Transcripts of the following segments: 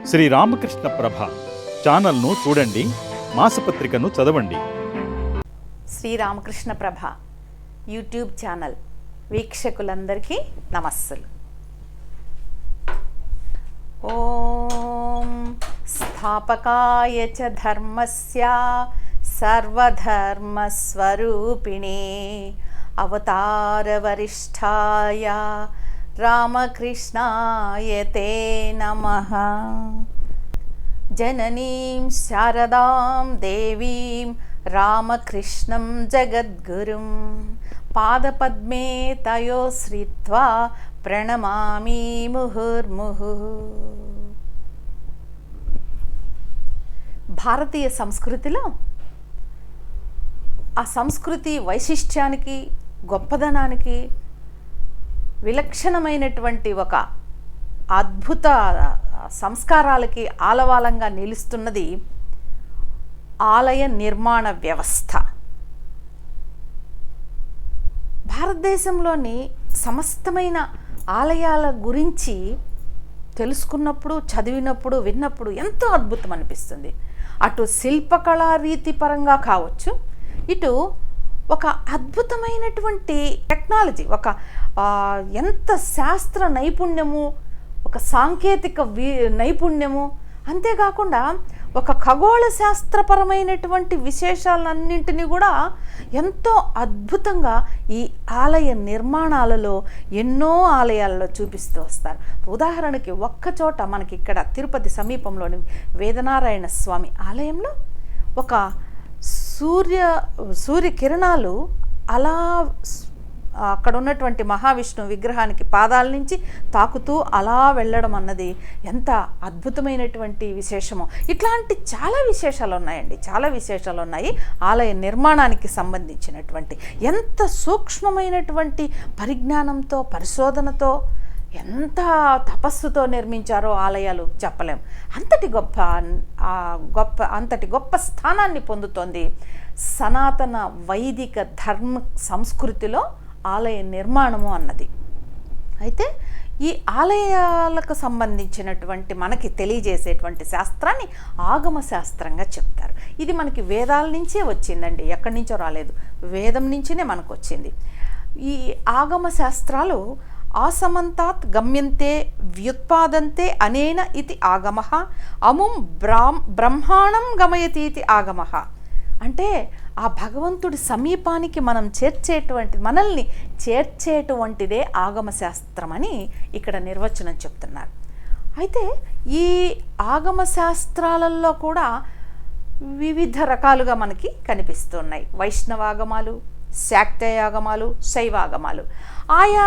శ్రీ రామకృష్ణ ప్రభ ఛానల్ను చూడండి, మాసపత్రికను చదవండి. శ్రీరామకృష్ణ ప్రభ యూట్యూబ్ ఛానల్ వీక్షకులందరికీ నమస్సులు. ఓం స్థాపకాయ చ ధర్మస్య సర్వధర్మస్వరూపిణే అవతార వరిష్ఠాయ రామకృష్ణాయ తే నమః. జననీం శారదాం దేవీం రామకృష్ణం జగద్గురుం పాదపద్మే తయోశ్రిత్వా ప్రణమామి ముహుర్ముహుః. భారతీయ సంస్కృతిలో ఆ సంస్కృతి వైశిష్ట్యానికి, గొప్పదనానికి విలక్షణమైనటువంటి ఒక అద్భుత సంస్కారాలకి ఆలవాలంగా నిలుస్తున్నది ఆలయ నిర్మాణ వ్యవస్థ. భారతదేశంలోని సమస్తమైన ఆలయాల గురించి తెలుసుకున్నప్పుడు, చదివినప్పుడు, విన్నప్పుడు ఎంతో అద్భుతం అనిపిస్తుంది. అటు శిల్పకళా రీతి పరంగా కావచ్చు, ఇటు ఒక అద్భుతమైనటువంటి టెక్నాలజీ, ఒక ఎంత శాస్త్ర నైపుణ్యము, ఒక సాంకేతిక నైపుణ్యము, అంతేకాకుండా ఒక ఖగోళ శాస్త్రపరమైనటువంటి విశేషాలన్నింటినీ కూడా ఎంతో అద్భుతంగా ఈ ఆలయ నిర్మాణాలలో ఎన్నో ఆలయాలలో చూపిస్తూ వస్తారు. ఉదాహరణకి ఒక్కచోట మనకి ఇక్కడ తిరుపతి సమీపంలోని వేదనారాయణ స్వామి ఆలయంలో ఒక సూర్యకిరణాలు అలా అక్కడ ఉన్నటువంటి మహావిష్ణు విగ్రహానికి పాదాల నుంచి తాకుతూ అలా వెళ్ళడం అన్నది ఎంత అద్భుతమైనటువంటి విశేషమో. ఇట్లాంటి చాలా విశేషాలు ఉన్నాయండి, చాలా విశేషాలు ఉన్నాయి ఆలయ నిర్మాణానికి సంబంధించినటువంటి. ఎంత సూక్ష్మమైనటువంటి పరిజ్ఞానంతో, పరిశోధనతో, ఎంత తపస్సుతో నిర్మించారో ఆలయాలు చెప్పలేం. అంతటి గొప్ప స్థానాన్ని పొందుతోంది సనాతన వైదిక ధర్మ సంస్కృతిలో ఆలయ నిర్మాణము అన్నది. అయితే ఈ ఆలయాలకు సంబంధించినటువంటి మనకి తెలియజేసేటువంటి శాస్త్రాన్ని ఆగమ శాస్త్రంగా చెప్తారు. ఇది మనకి వేదాల నుంచే వచ్చిందండి, ఎక్కడి నుంచో రాలేదు, వేదం నుంచినే మనకు వచ్చింది. ఈ ఆగమ శాస్త్రాలు ఆసమంతాత్ గమ్యంతే వ్యుత్పాదంతే అనేన ఇది ఆగమః అముం బ్రహ్మాణం గమయతి ఇది ఆగమః. అంటే ఆ భగవంతుడి సమీపానికి మనల్ని చేర్చేటువంటిదే ఆగమ శాస్త్రం అని ఇక్కడ నిర్వచనం చెప్తున్నారు. అయితే ఈ ఆగమ శాస్త్రాలలో కూడా వివిధ రకాలుగా మనకి కనిపిస్తున్నాయి. వైష్ణవాగమాలు, శాక్తేయాగమాలు, శైవాగమాలు. ఆయా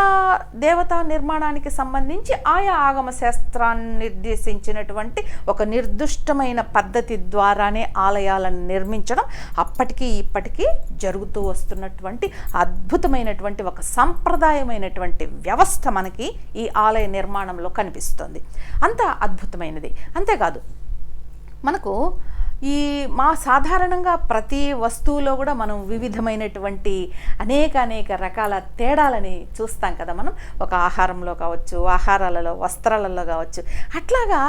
దేవతా నిర్మాణానికి సంబంధించి ఆయా ఆగమ శాస్త్రాన్ని నిర్దేశించినటువంటి ఒక నిర్దిష్టమైన పద్ధతి ద్వారానే ఆలయాలను నిర్మించడం అప్పటికీ ఇప్పటికీ జరుగుతూ వస్తున్నటువంటి అద్భుతమైనటువంటి ఒక సంప్రదాయమైనటువంటి వ్యవస్థ మనకి ఈ ఆలయ నిర్మాణంలో కనిపిస్తుంది. అంత అద్భుతమైనది. అంతేకాదు, మనకు సాధారణంగా ప్రతి వస్తువులో కూడా మనం వివిధమైనటువంటి అనేక రకాల తేడాలని చూస్తాం కదా. మనం ఒక ఆహారంలో కావచ్చు, ఆహారాలలో, వస్త్రాలలో కావచ్చు. అట్లాగా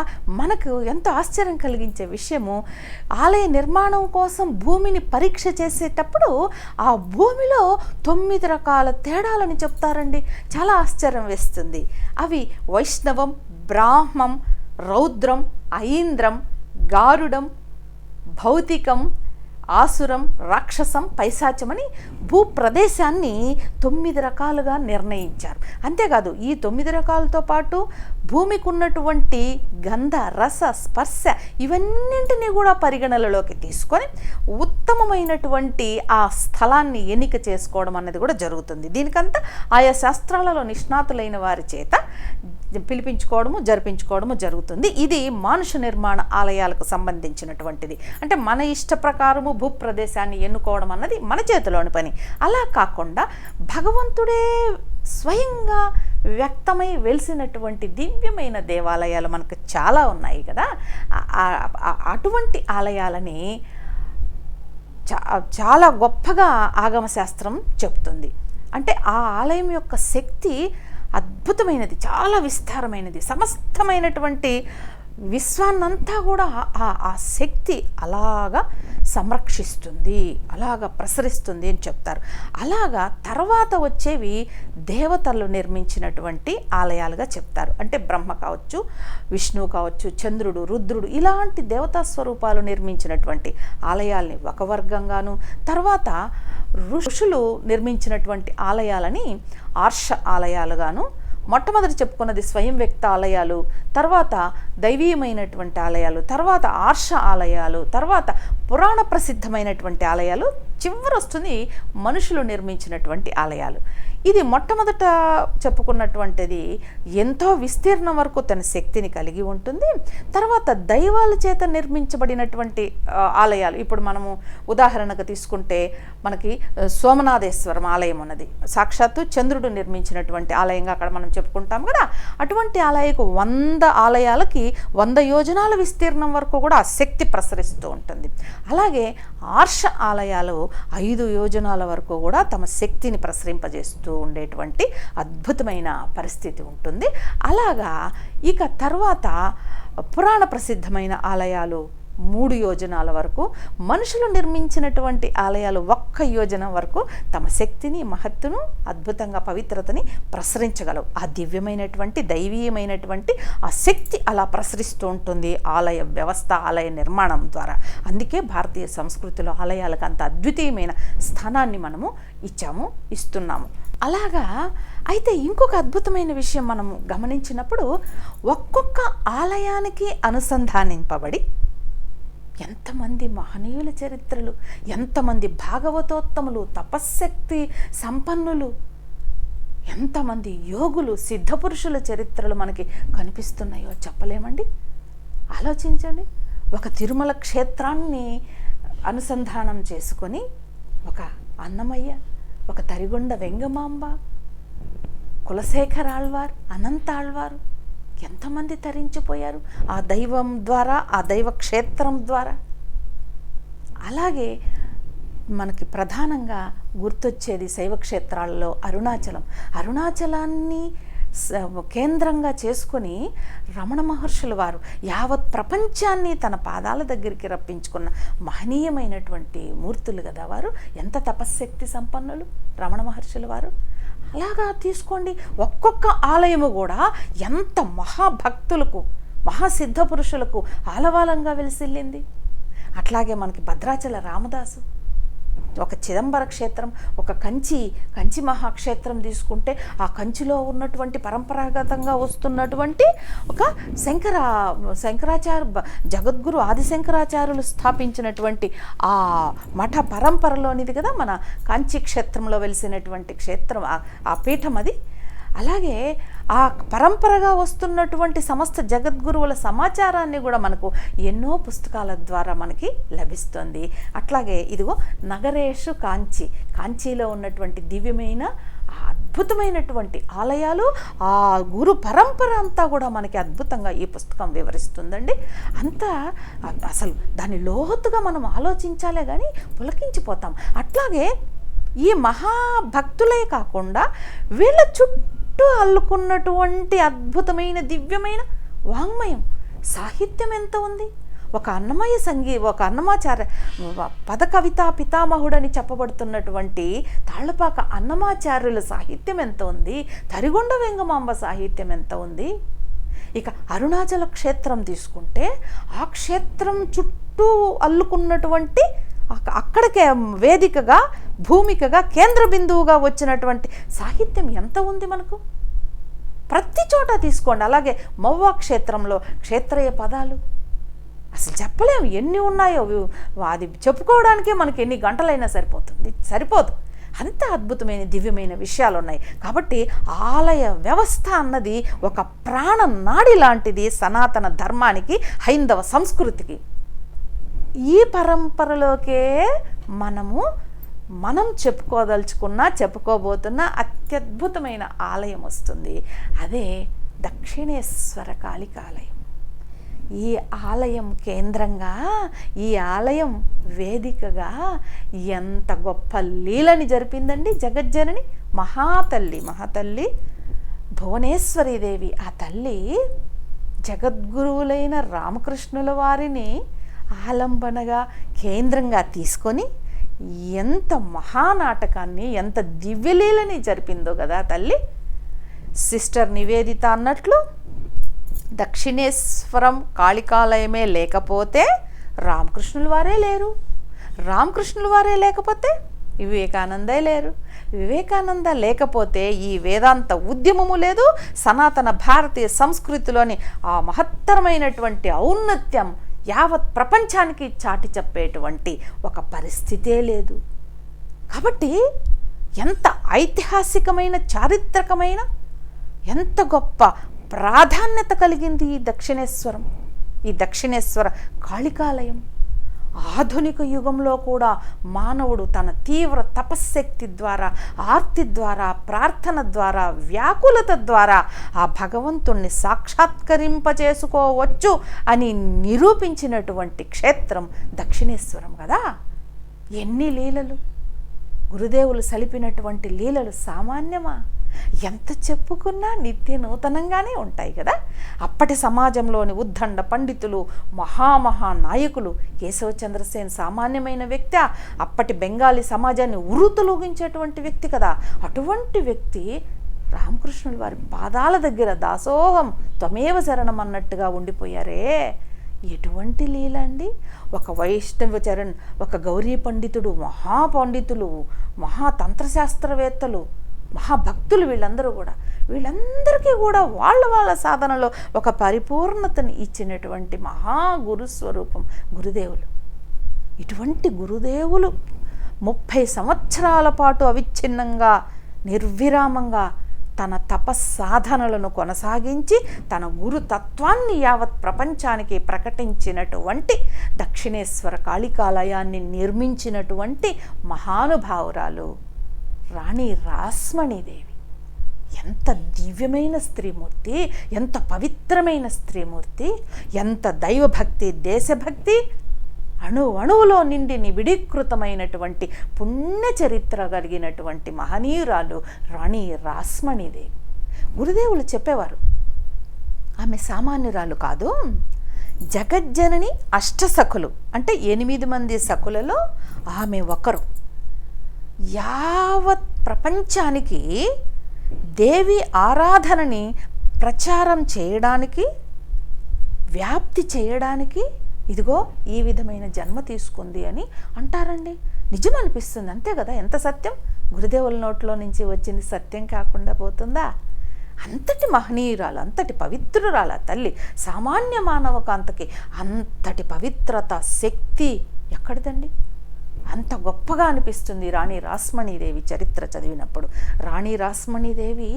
మనకు ఎంతో ఆశ్చర్యం కలిగించే విషయము, ఆలయ నిర్మాణం కోసం భూమిని పరీక్ష చేసేటప్పుడు ఆ భూమిలో 9 రకాల తేడాలని చెప్తారండి. చాలా ఆశ్చర్యం వేస్తుంది. అవి వైష్ణవం, బ్రాహ్మం, రౌద్రం, ఐంద్రం, గారుడం, భౌతికం, ఆసురం, రాక్షసం, పైశాచమని భూప్రదేశాన్ని 9 రకాలుగా నిర్ణయించారు. అంతేకాదు, ఈ 9 రకాలతో పాటు భూమికి ఉన్నటువంటి గంధ, రస, స్పర్శ ఇవన్నింటినీ కూడా పరిగణనలోకి తీసుకొని ఉత్తమమైనటువంటి ఆ స్థలాన్ని ఎన్నిక చేసుకోవడం అన్నది కూడా జరుగుతుంది. దీనికంతా ఆయా శాస్త్రాలలో నిష్ణాతులైన వారి చేత జరిపించుకోవడము జరుగుతుంది. ఇది మానుష నిర్మాణ ఆలయాలకు సంబంధించినటువంటిది. అంటే మన ఇష్ట ప్రకారము భూప్రదేశాన్ని ఎన్నుకోవడం అన్నది మన చేతిలోని పని. అలా కాకుండా భగవంతుడే స్వయంగా వ్యక్తమై వెలిసినటువంటి దివ్యమైన దేవాలయాలు మనకు చాలా ఉన్నాయి కదా. అటువంటి ఆలయాలని చాలా గొప్పగా ఆగమశాస్త్రం చెప్తుంది. అంటే ఆ ఆలయం యొక్క శక్తి అద్భుతమైనది, చాలా విస్తారమైనది. సమస్తమైనటువంటి విశ్వాన్నంతా కూడా ఆ శక్తి అలాగా సంరక్షిస్తుంది, అలాగా ప్రసరిస్తుంది అని చెప్తారు. అలాగా తర్వాత వచ్చేవి దేవతలు నిర్మించినటువంటి ఆలయాలుగా చెప్తారు. అంటే బ్రహ్మ కావచ్చు, విష్ణువు కావచ్చు, చంద్రుడు, రుద్రుడు ఇలాంటి దేవతా స్వరూపాలు నిర్మించినటువంటి ఆలయాల్ని ఒక వర్గంగాను, తర్వాత ఋషులు నిర్మించినటువంటి ఆలయాలని ఆర్ష ఆలయాలుగాను, మొట్టమొదటి చెప్పుకున్నది స్వయం వ్యక్త ఆలయాలు, తర్వాత దైవీయమైనటువంటి ఆలయాలు, తర్వాత ఆర్ష ఆలయాలు, తర్వాత పురాణ ప్రసిద్ధమైనటువంటి ఆలయాలు, చివరి వస్తుంది మనుషులు నిర్మించినటువంటి ఆలయాలు. ఇది మొట్టమొదట చెప్పుకున్నటువంటిది ఎంతో విస్తీర్ణం వరకు తన శక్తిని కలిగి ఉంటుంది. తర్వాత దైవాల చేత నిర్మించబడినటువంటి ఆలయాలు, ఇప్పుడు మనము ఉదాహరణకు తీసుకుంటే మనకి సోమనాథేశ్వరం ఆలయం ఉన్నది, సాక్షాత్తు చంద్రుడు నిర్మించినటువంటి ఆలయంగా అక్కడ మనం చెప్పుకుంటాం కదా. అటువంటి ఆలయకు 100 ఆలయాలకి 100 యోజనాల విస్తీర్ణం వరకు కూడా ఆ శక్తి ప్రసరిస్తూ ఉంటుంది. అలాగే ఆర్ష ఆలయాలు 5 యోజనాల వరకు కూడా తమ శక్తిని ప్రసరింపజేస్తూ ఉండేటువంటి అద్భుతమైన పరిస్థితి ఉంటుంది. అలాగా ఇక తర్వాత పురాణ ప్రసిద్ధమైన ఆలయాలు 3 యోజనాల వరకు, మనుషులు నిర్మించినటువంటి ఆలయాలు 1 యోజన వరకు తమ శక్తిని, మహత్తును, అద్భుతంగా పవిత్రతని ప్రసరించగలవు. ఆ దివ్యమైనటువంటి దైవీయమైనటువంటి ఆ శక్తి అలా ప్రసరిస్తూ ఉంటుంది ఆలయ వ్యవస్థ, ఆలయ నిర్మాణం ద్వారా. అందుకే భారతీయ సంస్కృతిలో ఆలయాలకు అంత అద్వితీయమైన స్థానాన్ని మనము ఇస్తున్నాము. అలాగా అయితే ఇంకొక అద్భుతమైన విషయం మనము గమనించినప్పుడు, ఒక్కొక్క ఆలయానికి అనుసంధానింపబడి ఎంతమంది మహనీయుల చరిత్రలు, ఎంతమంది భాగవతోత్తములు, తపశ్శక్తి సంపన్నులు, ఎంతమంది యోగులు, సిద్ధపురుషుల చరిత్రలు మనకి కనిపిస్తున్నాయో చెప్పలేమండి. ఆలోచించండి. ఒక తిరుమల క్షేత్రాన్ని అనుసంధానం చేసుకొని ఒక అన్నమయ్య, ఒక తరిగొండ వెంగమాంబ, కులశేఖర ఆళ్వార్, అనంత ఆళ్వారు ఎంతమంది తరించిపోయారు ఆ దైవం ద్వారా, ఆ దైవ క్షేత్రం ద్వారా. అలాగే మనకి ప్రధానంగా గుర్తొచ్చేది శైవ క్షేత్రాల్లో అరుణాచలాన్ని కేంద్రంగా చేసుకొని రమణ మహర్షుల వారు యావత్ ప్రపంచాన్ని తన పాదాల దగ్గరికి రప్పించుకున్న మహనీయమైనటువంటి మూర్తులు కదా వారు. ఎంత తపశ్శక్తి సంపన్నులు రమణ మహర్షుల వారు. అలాగా తీసుకోండి, ఒక్కొక్క ఆలయము కూడా ఎంత మహాభక్తులకు, మహాసిద్ధ పురుషులకు ఆలవాలంగా వెలిసిల్లింది. అట్లాగే మనకి భద్రాచల రామదాసు, ఒక చిదంబర క్షేత్రం, ఒక కంచి మహాక్షేత్రం తీసుకుంటే ఆ కంచిలో ఉన్నటువంటి పరంపరాగతంగా వస్తున్నటువంటి ఒక శంకరాచార్య జగద్గురు ఆదిశంకరాచార్యులు స్థాపించినటువంటి ఆ మఠ పరంపరలోనిది కదా మన కాంచీ క్షేత్రంలో వెలిసినటువంటి క్షేత్రం, ఆ పీఠం అది. అలాగే ఆ పరంపరగా వస్తున్నటువంటి సమస్త జగద్గురువుల సమాచారాన్ని కూడా మనకు ఎన్నో పుస్తకాల ద్వారా మనకి లభిస్తుంది. అట్లాగే ఇదిగో నగరేషు కాంచీలో ఉన్నటువంటి దివ్యమైన అద్భుతమైనటువంటి ఆలయాలు, ఆ గురు పరంపర అంతా కూడా మనకి అద్భుతంగా ఈ పుస్తకం వివరిస్తుందండి. అంతా అసలు దాన్ని లోతుగా మనం ఆలోచించాలే కానీ పులకించిపోతాం. అట్లాగే ఈ మహాభక్తులే కాకుండా వీళ్ళ చుట్టూ అల్లుకున్నటువంటి అద్భుతమైన దివ్యమైన వాంగ్మయం, సాహిత్యం ఎంత ఉంది. ఒక అన్నమాచార్య పద కవితా పితామహుడని చెప్పబడుతున్నటువంటి తాళ్లపాక అన్నమాచార్యుల సాహిత్యం ఎంత ఉంది, తరిగొండ వెంగమాంబ సాహిత్యం ఎంత ఉంది. ఇక అరుణాచల క్షేత్రం తీసుకుంటే ఆ క్షేత్రం చుట్టూ అల్లుకున్నటువంటి, అక్కడికే వేదికగా, భూమికగా, కేంద్ర బిందువుగా వచ్చినటువంటి సాహిత్యం ఎంత ఉంది మనకు. ప్రతి చోట తీసుకోండి. అలాగే మవ్వా క్షేత్రంలో క్షేత్రయ పదాలు అసలు చెప్పలేము ఎన్ని ఉన్నాయో. అది చెప్పుకోవడానికే మనకి ఎన్ని గంటలైనా సరిపోదు. అంత అద్భుతమైన దివ్యమైన విషయాలు ఉన్నాయి. కాబట్టి ఆలయ వ్యవస్థ అన్నది ఒక ప్రాణనాడి లాంటిది సనాతన ధర్మానికి, హైందవ సంస్కృతికి. ఈ పరంపరలోకే మనం చెప్పుకోబోతున్న అత్యద్భుతమైన ఆలయం వస్తుంది. అదే దక్షిణేశ్వర కాళికాలయం. ఈ ఆలయం కేంద్రంగా, ఈ ఆలయం వేదికగా ఎంత గొప్ప లీలని జరిపిందండి జగజ్జనని మహాతల్లి భువనేశ్వరీదేవి. ఆ తల్లి జగద్గురువులైన రామకృష్ణుల వారిని ఆలంబనగా కేంద్రంగా తీసుకొని ఎంత మహానాటకాన్ని, ఎంత దివ్యలీలని జరిపిందో కదా తల్లి. సిస్టర్ నివేదిత అన్నట్లు దక్షిణేశ్వరం కాళికాలయమే లేకపోతే రామకృష్ణుల వారే లేరు, రామకృష్ణుల వారే లేకపోతే వివేకానందే లేరు, వివేకానంద లేకపోతే ఈ వేదాంత ఉద్యమము లేదు, సనాతన భారతీయ సంస్కృతిలోని ఆ మహత్తరమైనటువంటి ఔన్నత్యం యావత్ ప్రపంచానికి చాటి చెప్పేటువంటి ఒక పరిస్థితే లేదు. కాబట్టి ఎంత ఐతిహాసికమైన, చారిత్రకమైన, ఎంత గొప్ప ప్రాధాన్యత కలిగింది ఈ దక్షిణేశ్వరం, ఈ దక్షిణేశ్వర కాళికాలయం. ఆధునిక యుగంలో కూడా మానవుడు తన తీవ్ర తపశ్శక్తి ద్వారా, ఆర్తి ద్వారా, ప్రార్థన ద్వారా, వ్యాకులత ద్వారా ఆ భగవంతుణ్ణి సాక్షాత్కరింపచేసుకోవచ్చు అని నిరూపించినటువంటి క్షేత్రం దక్షిణేశ్వరం కదా. ఎన్ని లీలలు! గురుదేవులు సలిపినటువంటి లీలలు సామాన్యమా? ఎంత చెప్పుకున్నా నిత్య నూతనంగానే ఉంటాయి కదా. అప్పటి సమాజంలోని ఉద్దండ పండితులు, నాయకులు, కేశవచంద్రసేన్ సామాన్యమైన వ్యక్తి, అప్పటి బెంగాలీ సమాజాన్ని ఉరుతులోగించేటువంటి వ్యక్తి కదా. అటువంటి వ్యక్తి రామకృష్ణుల వారి పాదాల దగ్గర దాసోహం త్వమేవ శరణం అన్నట్టుగా ఉండిపోయారే. ఎటువంటి లీల అండి! ఒక వైష్ణవ చరణ్, ఒక గౌరీ పండితుడు, మహాపండితులు, మహాతంత్రశాస్త్రవేత్తలు, మహాభక్తులు, వీళ్ళందరికీ కూడా వాళ్ళ సాధనలో ఒక పరిపూర్ణతని ఇచ్చినటువంటి మహాగురు స్వరూపం గురుదేవులు. ఇటువంటి గురుదేవులు 30 సంవత్సరాల పాటు అవిచ్ఛిన్నంగా, నిర్విరామంగా తన తపస్సాధనలను కొనసాగించి తన గురుతత్వాన్ని యావత్ ప్రపంచానికి ప్రకటించినటువంటి దక్షిణేశ్వర కాళికాలయాన్ని నిర్మించినటువంటి మహానుభావురాలు రాణి రాస్మణీదేవి. ఎంత దివ్యమైన స్త్రీమూర్తి, ఎంత పవిత్రమైన స్త్రీమూర్తి, ఎంత దైవభక్తి, దేశభక్తి అణువణువులో నిండి నిబిడీకృతమైనటువంటి పుణ్య చరిత్ర కలిగినటువంటి మహనీయురాలు రాణి రాస్మణీదేవి. గురుదేవులు చెప్పేవారు, ఆమె సామాన్యురాలు కాదు, జగజ్జనని అష్టసఖులు అంటే 8 మంది సఖులలో ఆమె ఒకరు. యావత్ ప్రపంచానికి దేవి ఆరాధనని ప్రచారం చేయడానికి, వ్యాప్తి చేయడానికి ఇదిగో ఈ విధమైన జన్మ తీసుకుంది అని అంటారండి. నిజం అనిపిస్తుంది, అంతే కదా. ఎంత సత్యం! గురుదేవుల నోట్లో నుంచి వచ్చింది సత్యం కాకుండా పోతుందా? అంతటి మహనీయురాలు, అంతటి పవిత్రురాలు తల్లి. సామాన్య మానవ కాంతకి అంతటి పవిత్రత, శక్తి ఎక్కడిదండి? అంత గొప్పగా అనిపిస్తుంది రాణి రాస్మణీదేవి చరిత్ర చదివినప్పుడు. రాణి రాస్మణీదేవి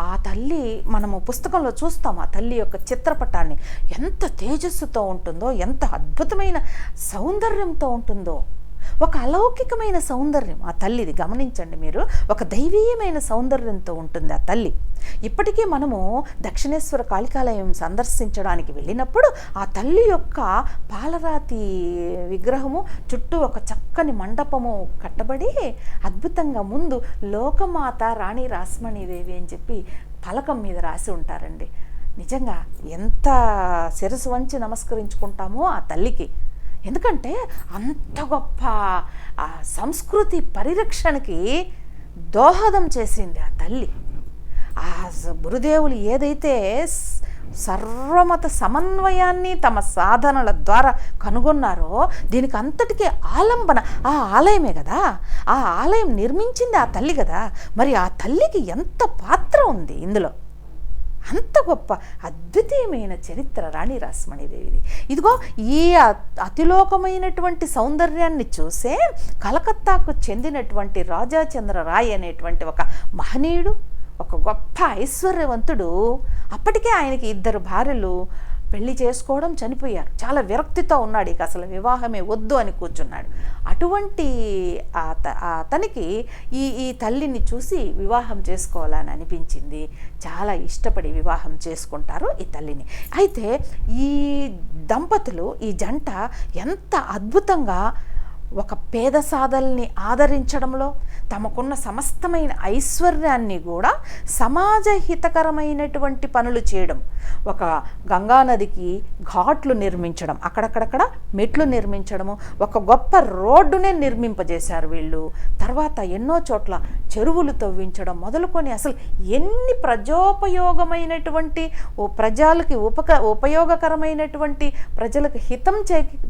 ఆ తల్లి, మనము పుస్తకంలో చూస్తాం ఆ తల్లి యొక్క చిత్రపటాన్ని. ఎంత తేజస్సుతో ఉంటుందో, ఎంత అద్భుతమైన సౌందర్యంతో ఉంటుందో. ఒక అలౌకికమైన సౌందర్యం ఆ తల్లిది, గమనించండి మీరు. ఒక దైవీయమైన సౌందర్యంతో ఉంటుంది ఆ తల్లి. ఇప్పటికీ మనము దక్షిణేశ్వర కాళికాలయం సందర్శించడానికి వెళ్ళినప్పుడు ఆ తల్లి యొక్క పాలరాతి విగ్రహము చుట్టూ ఒక చక్కని మండపము కట్టబడి అద్భుతంగా ముందు లోకమాత రాణి రాస్మణీదేవి అని చెప్పి పలకం మీద రాసి ఉంటారండి. నిజంగా ఎంత శిరసు వంచి నమస్కరించుకుంటామో ఆ తల్లికి. ఎందుకంటే అంత గొప్ప సంస్కృతి పరిరక్షణకి దోహదం చేసింది ఆ తల్లి. ఆ గురుదేవులు ఏదైతే సర్వమత సమన్వయాన్ని తమ సాధనల ద్వారా కనుగొన్నారో దీనికి అంతటికీ ఆలంబన ఆ ఆలయమే కదా. ఆ ఆలయం నిర్మించింది ఆ తల్లి కదా. మరి ఆ తల్లికి ఎంత పాత్ర ఉంది ఇందులో. అంత గొప్ప అద్వితీయమైన చరిత్ర రాణి రాస్మణీదేవిది. ఇదిగో ఈ అతిలోకమైనటువంటి సౌందర్యాన్ని చూసే కలకత్తాకు చెందినటువంటి రాజాచంద్ర రాయ్ అనేటువంటి ఒక మహనీయుడు, ఒక గొప్ప ఐశ్వర్యవంతుడు, అప్పటికే ఆయనకి 2 భార్యలు, పెళ్లి చేసుకోవడం, చనిపోయారు. చాలా విరక్తితో ఉన్నాడు, ఇక అసలు వివాహమే వద్దు అని కూర్చున్నాడు. అటువంటి అతనికి ఈ తల్లిని చూసి వివాహం చేసుకోవాలని అనిపించింది. చాలా ఇష్టపడి వివాహం చేసుకుంటారు ఈ తల్లిని. అయితే ఈ దంపతులు, ఈ జంట ఎంత అద్భుతంగా ఒక పేద సాధల్ని ఆదరించడంలో, తమకున్న సమస్తమైన ఐశ్వర్యాన్ని కూడా సమాజ హితకరమైనటువంటి పనులు చేయడం. ఒక గంగానదికి ఘాట్లు నిర్మించడం, అక్కడక్కడక్కడ మెట్లు నిర్మించడము, ఒక గొప్ప రోడ్డునే నిర్మింపజేశారు వీళ్ళు. తర్వాత ఎన్నో చోట్ల చెరువులు తవ్వించడం మొదలుకొని అసలు ఎన్ని ప్రజోపయోగమైనటువంటి ప్రజలకి ఉపయోగకరమైనటువంటి ప్రజలకు హితం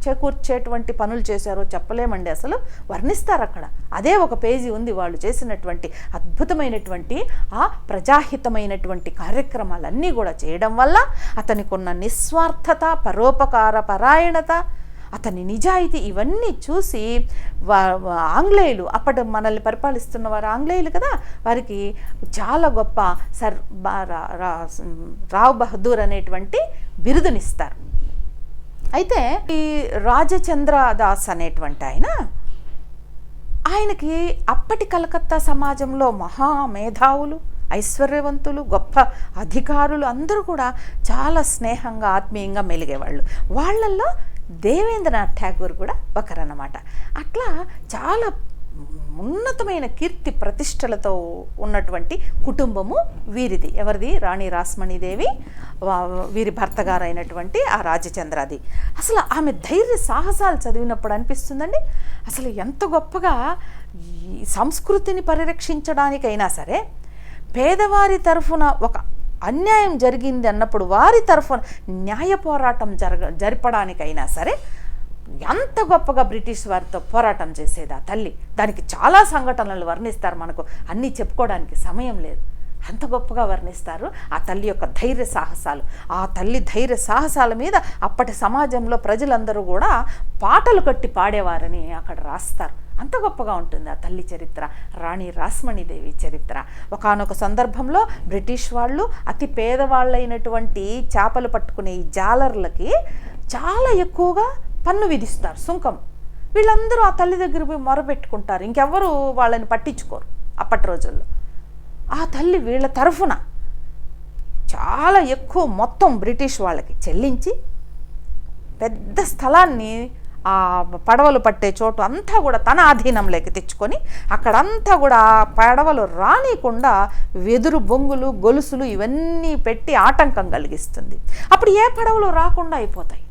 చేకూర్చేటువంటి పనులు చేశారో చెప్పలేమండి, అసలు వర్ణిస్తారు అక్కడ. అదే ఒక పేజీ ఉంది వాళ్ళు చేసినటువంటి అద్భుతమైనటువంటి ఆ ప్రజాహితమైనటువంటి కార్యక్రమాలన్నీ కూడా చేయడం వల్ల అతనికి ఉన్న నిస్వార్థత, పరోపకార పరాయణత, అతని నిజాయితీ ఇవన్నీ చూసి ఆంగ్లేయులు, అప్పటి మనల్ని పరిపాలిస్తున్న వారు ఆంగ్లేయులు కదా, వారికి చాలా గొప్ప రావ్ బహదూర్ అనేటువంటి బిరుదునిస్తారు. అయితే ఈ రాజచంద్ర దాస్ అనేటువంటి ఆయనకి అప్పటి కలకత్తా సమాజంలో మహామేధావులు, ఐశ్వర్యవంతులు, గొప్ప అధికారులు అందరూ కూడా చాలా స్నేహంగా ఆత్మీయంగా మెలిగేవాళ్ళు. వాళ్ళల్లో దేవేంద్రనాథ్ ఠాగూర్ కూడా ఒకరన్నమాట. అట్లా చాలా ఉన్నతమైన కీర్తి ప్రతిష్టలతో ఉన్నటువంటి కుటుంబము వీరిది. ఎవరిది? రాణి రాస్మణీదేవి, వీరి భర్త గారు అయినటువంటి ఆ రాజచంద్రది. అసలు ఆమె ధైర్య సాహసాలు చదివినప్పుడు అనిపిస్తుందండి, అసలు ఎంత గొప్పగా ఈ సంస్కృతిని పరిరక్షించడానికైనా సరే, పేదవారి తరఫున ఒక అన్యాయం జరిగింది అన్నప్పుడు వారి తరఫున న్యాయ పోరాటం జరపడానికైనా సరే ఎంత గొప్పగా బ్రిటిష్ వారితో పోరాటం చేసేది ఆ తల్లి. దానికి చాలా సంఘటనలు వర్ణిస్తారు, మనకు అన్నీ చెప్పుకోవడానికి సమయం లేదు, అంత గొప్పగా వర్ణిస్తారు ఆ తల్లి యొక్క ధైర్య సాహసాలు. ఆ తల్లి ధైర్య సాహసాల మీద అప్పటి సమాజంలో ప్రజలందరూ కూడా పాటలు కట్టి పాడేవారని అక్కడ రాస్తారు. అంత గొప్పగా ఉంటుంది ఆ తల్లి చరిత్ర, రాణి రాస్మణీదేవి చరిత్ర. ఒకానొక సందర్భంలో బ్రిటిష్ వాళ్ళు అతి పేదవాళ్ళైనటువంటి చేపలు పట్టుకునే ఈ జాలర్లకి చాలా ఎక్కువగా పన్ను విధిస్తారు, సుంకం. వీళ్ళందరూ ఆ తల్లి దగ్గర పోయి మొరపెట్టుకుంటారు, ఇంకెవ్వరు వాళ్ళని పట్టించుకోరు అప్పటి రోజుల్లో. ఆ తల్లి వీళ్ళ తరఫున చాలా ఎక్కువ మొత్తం బ్రిటిష్ వాళ్ళకి చెల్లించి పెద్ద స్థలాన్ని ఆ పడవలు పట్టే చోటు అంతా కూడా తన ఆధీనంలోకి తెచ్చుకొని అక్కడంతా కూడా పడవలు రానికుండా వెదురు బొంగులు, గొలుసులు ఇవన్నీ పెట్టి ఆటంకం కలిగిస్తుంది. అప్పుడు ఏ పడవలు రాకుండా అయిపోతాయి.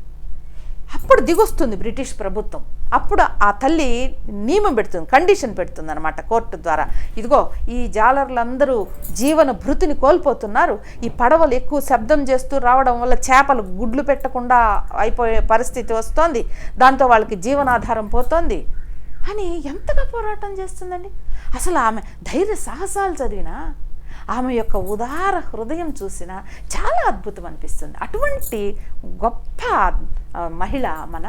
అప్పుడు దిగొస్తుంది బ్రిటిష్ ప్రభుత్వం. అప్పుడు ఆ తల్లి నియమం పెడుతుంది, కండిషన్ పెడుతుంది అనమాట కోర్టు ద్వారా. ఇదిగో ఈ జాలర్లందరూ జీవన భృతిని కోల్పోతున్నారు, ఈ పడవలు ఎక్కువ శబ్దం చేస్తూ రావడం వల్ల చేపలు గుడ్లు పెట్టకుండా అయిపోయే పరిస్థితి వస్తోంది, దాంతో వాళ్ళకి జీవనాధారం పోతోంది అని ఎంతగా పోరాటం చేస్తుందండి. అసలు ఆమె ధైర్య సాహసాలు చదివినా, ఆమె యొక్క ఉదార హృదయం చూసినా చాలా అద్భుతం అనిపిస్తుంది. అటువంటి గొప్ప మహిళ మన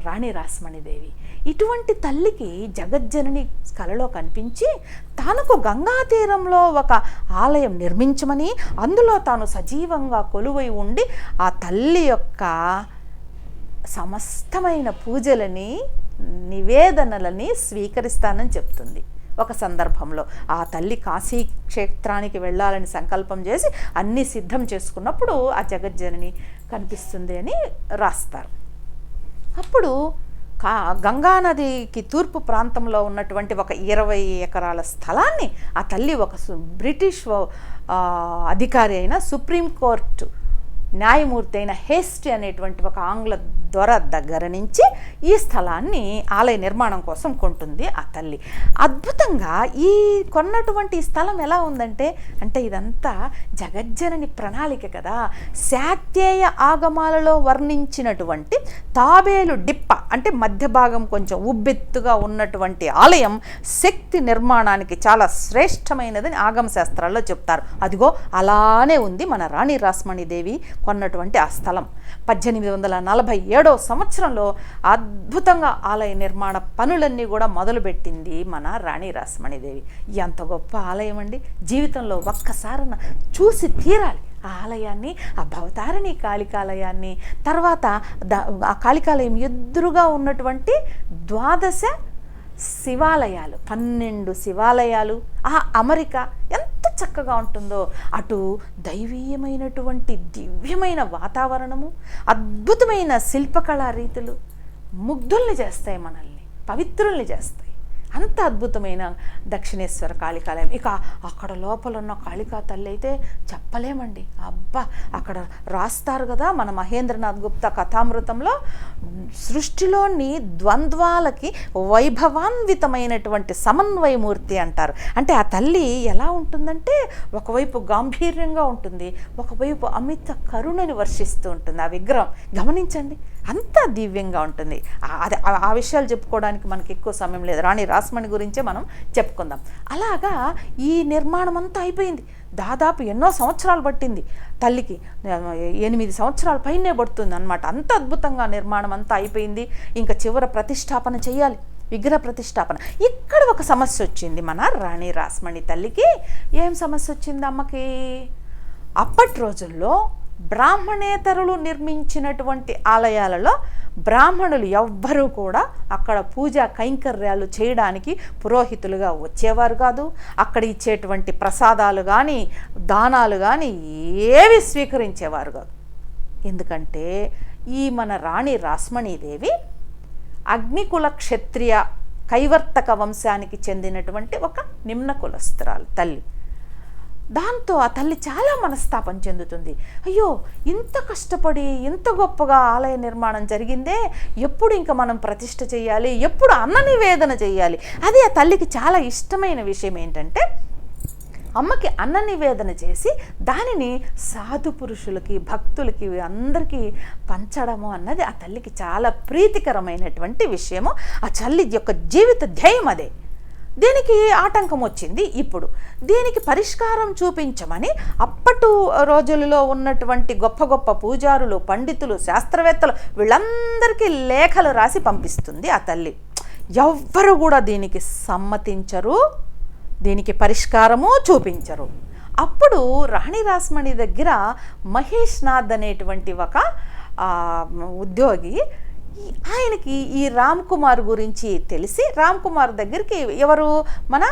రాణి రాస్మణీదేవి. ఇటువంటి తల్లికి జగజ్జనని కలలో కనిపించి తనకు గంగా తీరంలో ఒక ఆలయం నిర్మించమని, అందులో తాను సజీవంగా కొలువై ఉండి ఆ తల్లి యొక్క సమస్తమైన పూజలని, నివేదనలని స్వీకరిస్తానని చెప్తుంది. ఒక సందర్భంలో ఆ తల్లి కాశీ క్షేత్రానికి వెళ్ళాలని సంకల్పం చేసి అన్నీ సిద్ధం చేసుకున్నప్పుడు ఆ జగజ్జనని కనిపిస్తుంది అని రాస్తారు. అప్పుడు గంగానదికి తూర్పు ప్రాంతంలో ఉన్నటువంటి ఒక 20 ఎకరాల స్థలాన్ని ఆ తల్లి ఒక బ్రిటిష్ అధికారి అయిన సుప్రీంకోర్టు న్యాయమూర్తి అయిన హేస్టీ అనేటువంటి ఒక ఆంగ్ల దొర దగ్గర నుంచి ఈ స్థలాన్ని ఆలయ నిర్మాణం కోసం కొంటుంది ఆ తల్లి. అద్భుతంగా ఈ కొన్నటువంటి ఈ స్థలం ఎలా ఉందంటే, అంటే ఇదంతా జగజ్జనని ప్రణాళిక కదా. శాక్తేయ ఆగమాలలో వర్ణించినటువంటి తాబేలు డిప్ప అంటే మధ్య భాగం కొంచెం ఉబ్బెత్తుగా ఉన్నటువంటి ఆలయం శక్తి నిర్మాణానికి చాలా శ్రేష్టమైనదని ఆగమ శాస్త్రాల్లో చెప్తారు. అదిగో అలానే ఉంది మన రాణి రాస్మణీదేవి కొన్నటువంటి ఆ స్థలం. 1847వ సంవత్సరంలో అద్భుతంగా ఆలయ నిర్మాణ పనులన్నీ కూడా మొదలుపెట్టింది మన రాణి రాస్మణీదేవి. ఎంత గొప్ప ఆలయం అండి! జీవితంలో ఒక్కసారన్న చూసి తీరాలి ఆ ఆలయాన్ని, ఆ భవతారిణి కాళికాలయాన్ని. తర్వాత ఆ కాళికాలయం ఎదురుగా ఉన్నటువంటి 12 శివాలయాలు, 12 శివాలయాలు, ఆ అమరిక ఎంత చక్కగా ఉంటుందో. అటు దైవీయమైనటువంటి దివ్యమైన వాతావరణము, అద్భుతమైన శిల్పకళా రీతులు ముగ్ధుల్ని చేస్తాయి, మనల్ని పవిత్రుల్ని చేస్తాయి. అంత అద్భుతమైన దక్షిణేశ్వర కాళికాలయం. ఇక అక్కడ లోపల ఉన్న కాళికా తల్లి అయితే చెప్పలేమండి. అబ్బా, అక్కడ రాస్తారు కదా మన మహేంద్రనాథ్ గుప్తా కథామృతంలో, సృష్టిలోని ద్వంద్వాలకి వైభవాన్వితమైనటువంటి సమన్వయమూర్తి అంటారు. అంటే ఆ తల్లి ఎలా ఉంటుందంటే ఒకవైపు గాంభీర్యంగా ఉంటుంది, ఒకవైపు అమిత కరుణని వర్షిస్తూ ఉంటుంది ఆ విగ్రహం. గమనించండి, అంతా దివ్యంగా ఉంటుంది. అది ఆ విషయాలు చెప్పుకోవడానికి మనకి ఎక్కువ సమయం లేదు, రాణి రాస్మణి గురించే మనం చెప్పుకుందాం. అలాగా ఈ నిర్మాణం అంతా అయిపోయింది. దాదాపు ఎన్నో సంవత్సరాలు పట్టింది తల్లికి, 8 సంవత్సరాల పైనే పడుతుంది అనమాట. అంత అద్భుతంగా నిర్మాణం అంతా అయిపోయింది. ఇంకా చివర ప్రతిష్టాపన చేయాలి, విగ్రహ ప్రతిష్టాపన. ఇక్కడ ఒక సమస్య వచ్చింది మన రాణి రాస్మణి తల్లికి. ఏం సమస్య వచ్చింది అమ్మకి? అప్పటి రోజుల్లో బ్రాహ్మణేతరులు నిర్మించినటువంటి ఆలయాలలో బ్రాహ్మణులు ఎవ్వరూ కూడా అక్కడ పూజా కైంకర్యాలు చేయడానికి పురోహితులుగా వచ్చేవారు కాదు. అక్కడ ఇచ్చేటువంటి ప్రసాదాలు కానీ దానాలు కానీ ఏవి స్వీకరించేవారు కాదు. ఎందుకంటే ఈ మన రాణి రాస్మణీదేవి అగ్నికుల క్షత్రియ కైవర్తక వంశానికి చెందినటువంటి ఒక నిమ్న కులస్తురాలు తల్లి. దాంతో ఆ తల్లి చాలా మనస్తాపం చెందుతుంది. అయ్యో, ఇంత కష్టపడి ఇంత గొప్పగా ఆలయ నిర్మాణం జరిగిందే, ఎప్పుడు ఇంకా మనం ప్రతిష్ఠ చేయాలి, ఎప్పుడు అన్న నివేదన చేయాలి. అది ఆ తల్లికి చాలా ఇష్టమైన విషయం. ఏంటంటే అమ్మకి అన్న నివేదన చేసి దానిని సాధు పురుషులకి, భక్తులకి, అందరికీ పంచడము అన్నది ఆ తల్లికి చాలా ప్రీతికరమైనటువంటి విషయము. ఆ తల్లి యొక్క జీవిత ధ్యేయం అదే. దీనికి ఆటంకం వచ్చింది. ఇప్పుడు దీనికి పరిష్కారం చూపించమని అప్పటి రోజులలో ఉన్నటువంటి గొప్ప గొప్ప పూజారులు, పండితులు, శాస్త్రవేత్తలు వీళ్ళందరికీ లేఖలు రాసి పంపిస్తుంది ఆ తల్లి. ఎవ్వరు కూడా దీనికి సమ్మతించరు, దీనికి పరిష్కారము చూపించరు. అప్పుడు రాణి రాస్మణి దగ్గర మహేష్ నాథ్ అనేటువంటి ఒక ఉద్యోగి, ఆయనకి ఈ రామ్ కుమార్ గురించి తెలిసి రామ్ కుమార్ దగ్గరికి, ఎవరు మన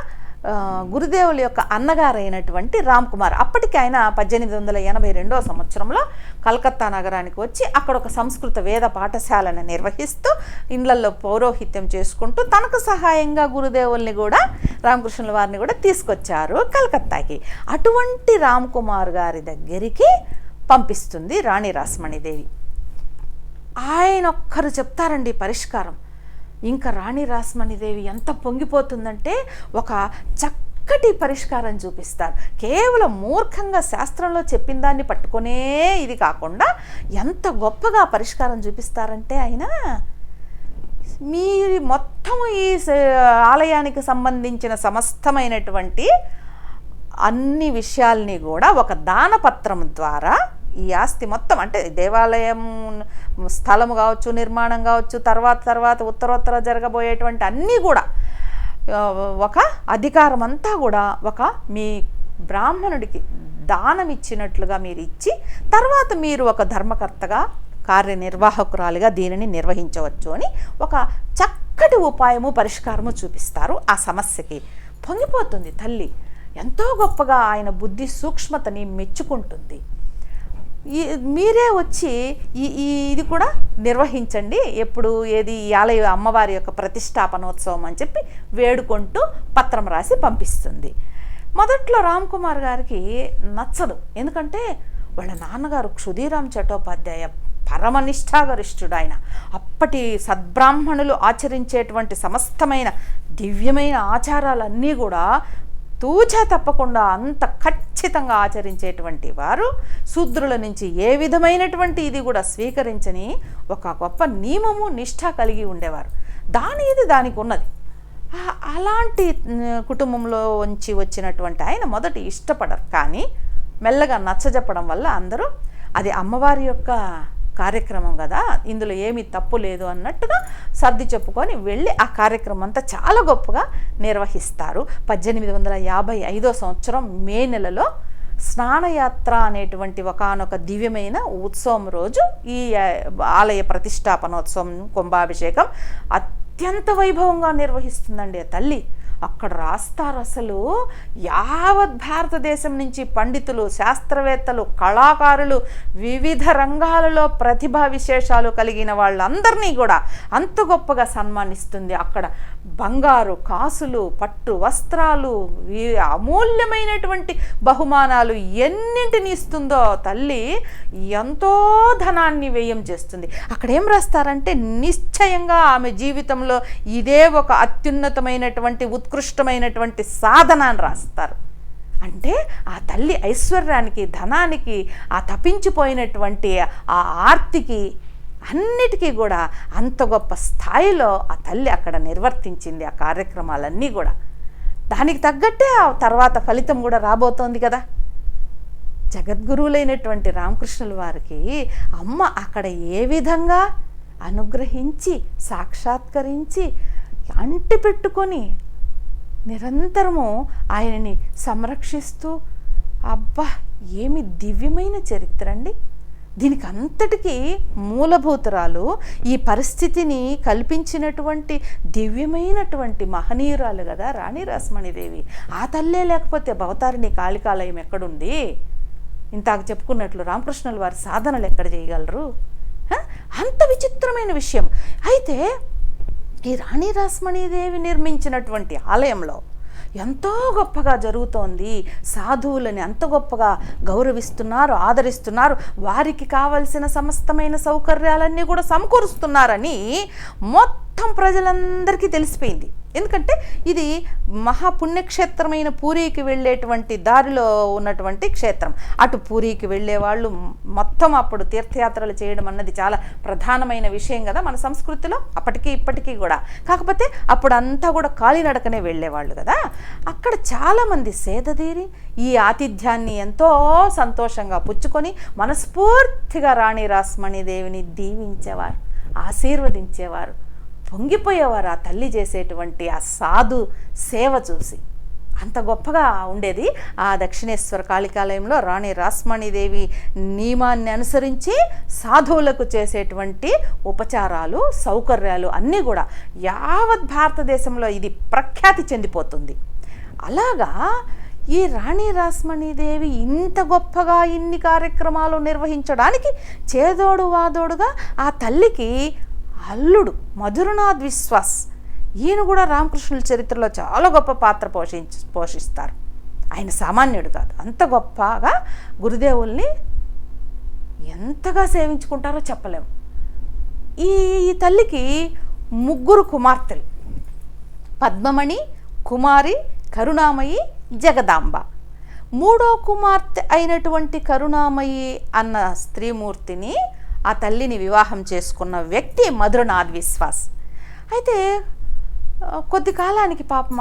గురుదేవుల యొక్క అన్నగారైనటువంటి రామ్ కుమార్, అప్పటికి ఆయన 1882 సంవత్సరంలో కలకత్తా నగరానికి వచ్చి అక్కడ ఒక సంస్కృత వేద పాఠశాలను నిర్వహిస్తూ ఇండ్లల్లో పౌరోహిత్యం చేసుకుంటూ తనకు సహాయంగా గురుదేవుల్ని కూడా, రామకృష్ణుల వారిని కూడా తీసుకొచ్చారు కలకత్తాకి. అటువంటి రామ్ కుమార్ గారి దగ్గరికి పంపిస్తుంది రాణి రాస్మణీదేవి. ఆయన ఒక్కరు చెప్తారండి పరిష్కారం. ఇంకా రాణి రాస్మణీదేవి ఎంత పొంగిపోతుందంటే ఒక చక్కటి పరిష్కారం చూపిస్తారు. కేవలం మూర్ఖంగా శాస్త్రంలో చెప్పిన దాన్ని పట్టుకునే ఇది కాకుండా ఎంత గొప్పగా పరిష్కారం చూపిస్తారంటే ఆయన, మీరు మొత్తం ఈ ఆలయానికి సంబంధించిన సమస్తమైనటువంటి అన్ని విషయాల్ని కూడా ఒక దానపత్రం ద్వారా, ఈ ఆస్తి మొత్తం అంటే దేవాలయం స్థలము కావచ్చు, నిర్మాణం కావచ్చు, తర్వాత ఉత్తరోత్తర జరగబోయేటువంటి అన్నీ కూడా ఒక అధికారం అంతా కూడా ఒక మీ బ్రాహ్మణుడికి దానం ఇచ్చినట్లుగా మీరు ఇచ్చి, తర్వాత మీరు ఒక ధర్మకర్తగా, కార్యనిర్వాహకురాలిగా దీనిని నిర్వహించవచ్చు అని ఒక చక్కటి ఉపాయము, పరిష్కారము చూపిస్తారు ఆ సమస్యకి. పొంగిపోతుంది తల్లి. ఎంతో గొప్పగా ఆయన బుద్ధి సూక్ష్మతని మెచ్చుకుంటుంది. మీరే వచ్చి ఇది కూడా నిర్వహించండి, ఎప్పుడు ఏది ఈ ఆలయ అమ్మవారి యొక్క ప్రతిష్టాపనోత్సవం అని చెప్పి వేడుకుంటూ పత్రం రాసి పంపిస్తుంది. మొదట్లో రామ్ కుమార్ గారికి నచ్చదు. ఎందుకంటే వాళ్ళ నాన్నగారు క్షుదీరామ్ చట్టోపాధ్యాయ పరమనిష్ఠాగరిష్ఠుడు. ఆయన అప్పటి సద్బ్రాహ్మణులు ఆచరించేటువంటి సమస్తమైన దివ్యమైన ఆచారాలన్నీ కూడా తూచా తప్పకుండా అంత ఖచ్చితంగా ఆచరించేటువంటి వారు, శూద్రుల నుంచి ఏ విధమైనటువంటి ఇది కూడా స్వీకరించని ఒక గొప్ప నియమము, నిష్ఠ కలిగి ఉండేవారు. దానికి ఉన్నది. అలాంటి కుటుంబంలో నుంచి వచ్చినటువంటి ఆయన మొదటి ఇష్టపడరు, కానీ మెల్లగా నచ్చజెప్పడం వల్ల అందరూ అది అమ్మవారి యొక్క కార్యక్రమం కదా, ఇందులో ఏమీ తప్పు లేదు అన్నట్టుగా సర్ది చెప్పుకొని వెళ్ళి ఆ కార్యక్రమం అంతా చాలా గొప్పగా నిర్వహిస్తారు. 1855 సంవత్సరం మే నెలలో స్నానయాత్ర అనేటువంటి ఒకానొక దివ్యమైన ఉత్సవం రోజు ఈ ఆలయ ప్రతిష్టాపనోత్సవం, కుంభాభిషేకం అత్యంత వైభవంగా నిర్వహిస్తుందండి ఆ తల్లి. అక్కడ రాస్తారు. అసలు యావత్ భారతదేశం నుంచి పండితులు, శాస్త్రవేత్తలు, కళాకారులు, వివిధ రంగాలలో ప్రతిభా విశేషాలు కలిగిన వాళ్ళందరినీ కూడా అంత గొప్పగా సన్మానిస్తుంది. అక్కడ బంగారు కాసులు, పట్టు వస్త్రాలు, అమూల్యమైనటువంటి బహుమానాలు ఎన్నింటిని ఇస్తుందో తల్లి ఎంతో ధనాన్ని వ్యయం చేస్తుంది. అక్కడ ఏం రాస్తారంటే నిశ్చయంగా ఆమె జీవితంలో ఇదే ఒక అత్యున్నతమైనటువంటి ఉత్కృష్టమైనటువంటి సాధన అని రాస్తారు. అంటే ఆ తల్లి ఐశ్వర్యానికి, ధనానికి, ఆ తప్పించిపోయినటువంటి ఆ ఆర్తికి అన్నిటికీ కూడా అంత గొప్ప స్థాయిలో ఆ తల్లి అక్కడ నిర్వర్తించింది ఆ కార్యక్రమాలన్నీ కూడా. దానికి తగ్గట్టే ఆ తర్వాత ఫలితం కూడా రాబోతోంది కదా. జగద్గురువులైనటువంటి రామకృష్ణుల వారికి అమ్మ అక్కడ ఏ విధంగా అనుగ్రహించి, సాక్షాత్కరించి, అంటిపెట్టుకొని నిరంతరము ఆయనని సంరక్షిస్తూ, అబ్బా ఏమి దివ్యమైన చరిత్ర అండి. దీనికి అంతటికీ మూలభూతురాలు, ఈ పరిస్థితిని కల్పించినటువంటి దివ్యమైనటువంటి మహనీయురాలు కదా రాణి రాస్మణీదేవి. ఆ తల్లే లేకపోతే భవతారిణి కాళికాలయం ఎక్కడుంది? ఇంతాక చెప్పుకున్నట్లు రామకృష్ణుల వారి సాధనలు ఎక్కడ చేయగలరు? అంత విచిత్రమైన విషయం. అయితే ఈ రాణి రాస్మణీదేవి నిర్మించినటువంటి ఆలయంలో ఎంతో గొప్పగా జరుగుతోంది. సాధువులని అంత గొప్పగా గౌరవిస్తున్నారు, ఆదరిస్తున్నారు, వారికి కావలసిన సమస్తమైన సౌకర్యాలన్నీ కూడా సమకూరుస్తున్నారని మొత్తం ప్రజలందరికీ తెలిసిపోయింది. ఎందుకంటే ఇది మహాపుణ్యక్షేత్రమైన పూరికి వెళ్ళేటువంటి దారిలో ఉన్నటువంటి క్షేత్రం. అటు పూరికి వెళ్ళేవాళ్ళు మొత్తం అప్పుడు తీర్థయాత్రలు చేయడం అన్నది చాలా ప్రధానమైన విషయం కదా మన సంస్కృతిలో, అప్పటికీ ఇప్పటికీ కూడా. కాకపోతే అప్పుడు అంతా కూడా కాలినడకనే వెళ్ళేవాళ్ళు కదా. అక్కడ చాలామంది సేదతీరి ఈ ఆతిథ్యాన్ని ఎంతో సంతోషంగా పుచ్చుకొని మనస్ఫూర్తిగా రాణి రాస్మణీదేవిని దీవించేవారు, ఆశీర్వదించేవారు, పొంగిపోయేవారు ఆ తల్లి చేసేటువంటి ఆ సాధు సేవ చూసి. అంత గొప్పగా ఉండేది ఆ దక్షిణేశ్వర కాళికాలయంలో రాణి రాస్మణీదేవి నియమాన్ని అనుసరించి సాధువులకు చేసేటువంటి ఉపచారాలు, సౌకర్యాలు అన్నీ కూడా యావత్ భారతదేశంలో ఇది ప్రఖ్యాతి చెందిపోతుంది. అలాగా ఈ రాణి రాస్మణీదేవి ఇంత గొప్పగా ఇన్ని కార్యక్రమాలు నిర్వహించడానికి చేదోడు వాదోడుగా ఆ తల్లికి అల్లుడు మధురనాథ్ విశ్వాస్, ఈయన కూడా రామకృష్ణుల చరిత్రలో చాలా గొప్ప పాత్ర పోషిస్తారు. ఆయన సామాన్యుడు కాదు. అంత గొప్పగా గురుదేవుల్ని ఎంతగా సేవించుకుంటారో చెప్పలేము. ఈ తల్లికి 3 కుమార్తెలు, పద్మమణి, కుమారి, కరుణామయి, జగదాంబ. 3వ కుమార్తె అయినటువంటి కరుణామయి అన్న స్త్రీమూర్తిని, ఆ తల్లిని వివాహం చేసుకున్న వ్యక్తి మధురనాథ్ విశ్వాస్. అయితే కొద్ది కాలానికి పాపం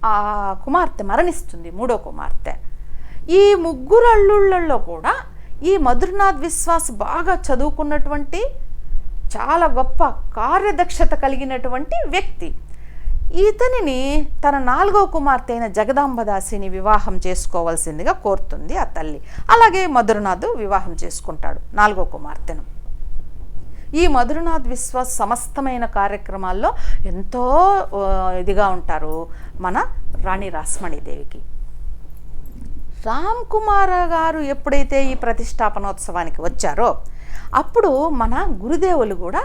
ఆ కుమార్తె మరణిస్తుంది, 3వ కుమార్తె. ఈ 3 అల్లుళ్ళల్లో కూడా ఈ మధురనాథ్ విశ్వాస్ బాగా చదువుకున్నటువంటి, చాలా గొప్ప కార్యదక్షత కలిగినటువంటి వ్యక్తి. ఇతనిని తన 4వ కుమార్తె అయిన జగదాంబదాసిని వివాహం చేసుకోవాల్సిందిగా కోరుతుంది ఆ తల్లి. అలాగే మధురనాథ్ వివాహం చేసుకుంటాడు 4వ కుమార్తెను. ఈ మధురనాథ్ విశ్వాస్ సమస్తమైన కార్యక్రమాల్లో ఎంతో ఇదిగా ఉంటారు మన రాణి రాస్మణీదేవికి. రామ్ కుమార్ గారు ఎప్పుడైతే ఈ ప్రతిష్టాపనోత్సవానికి వచ్చారో అప్పుడు మన గురుదేవులు కూడా,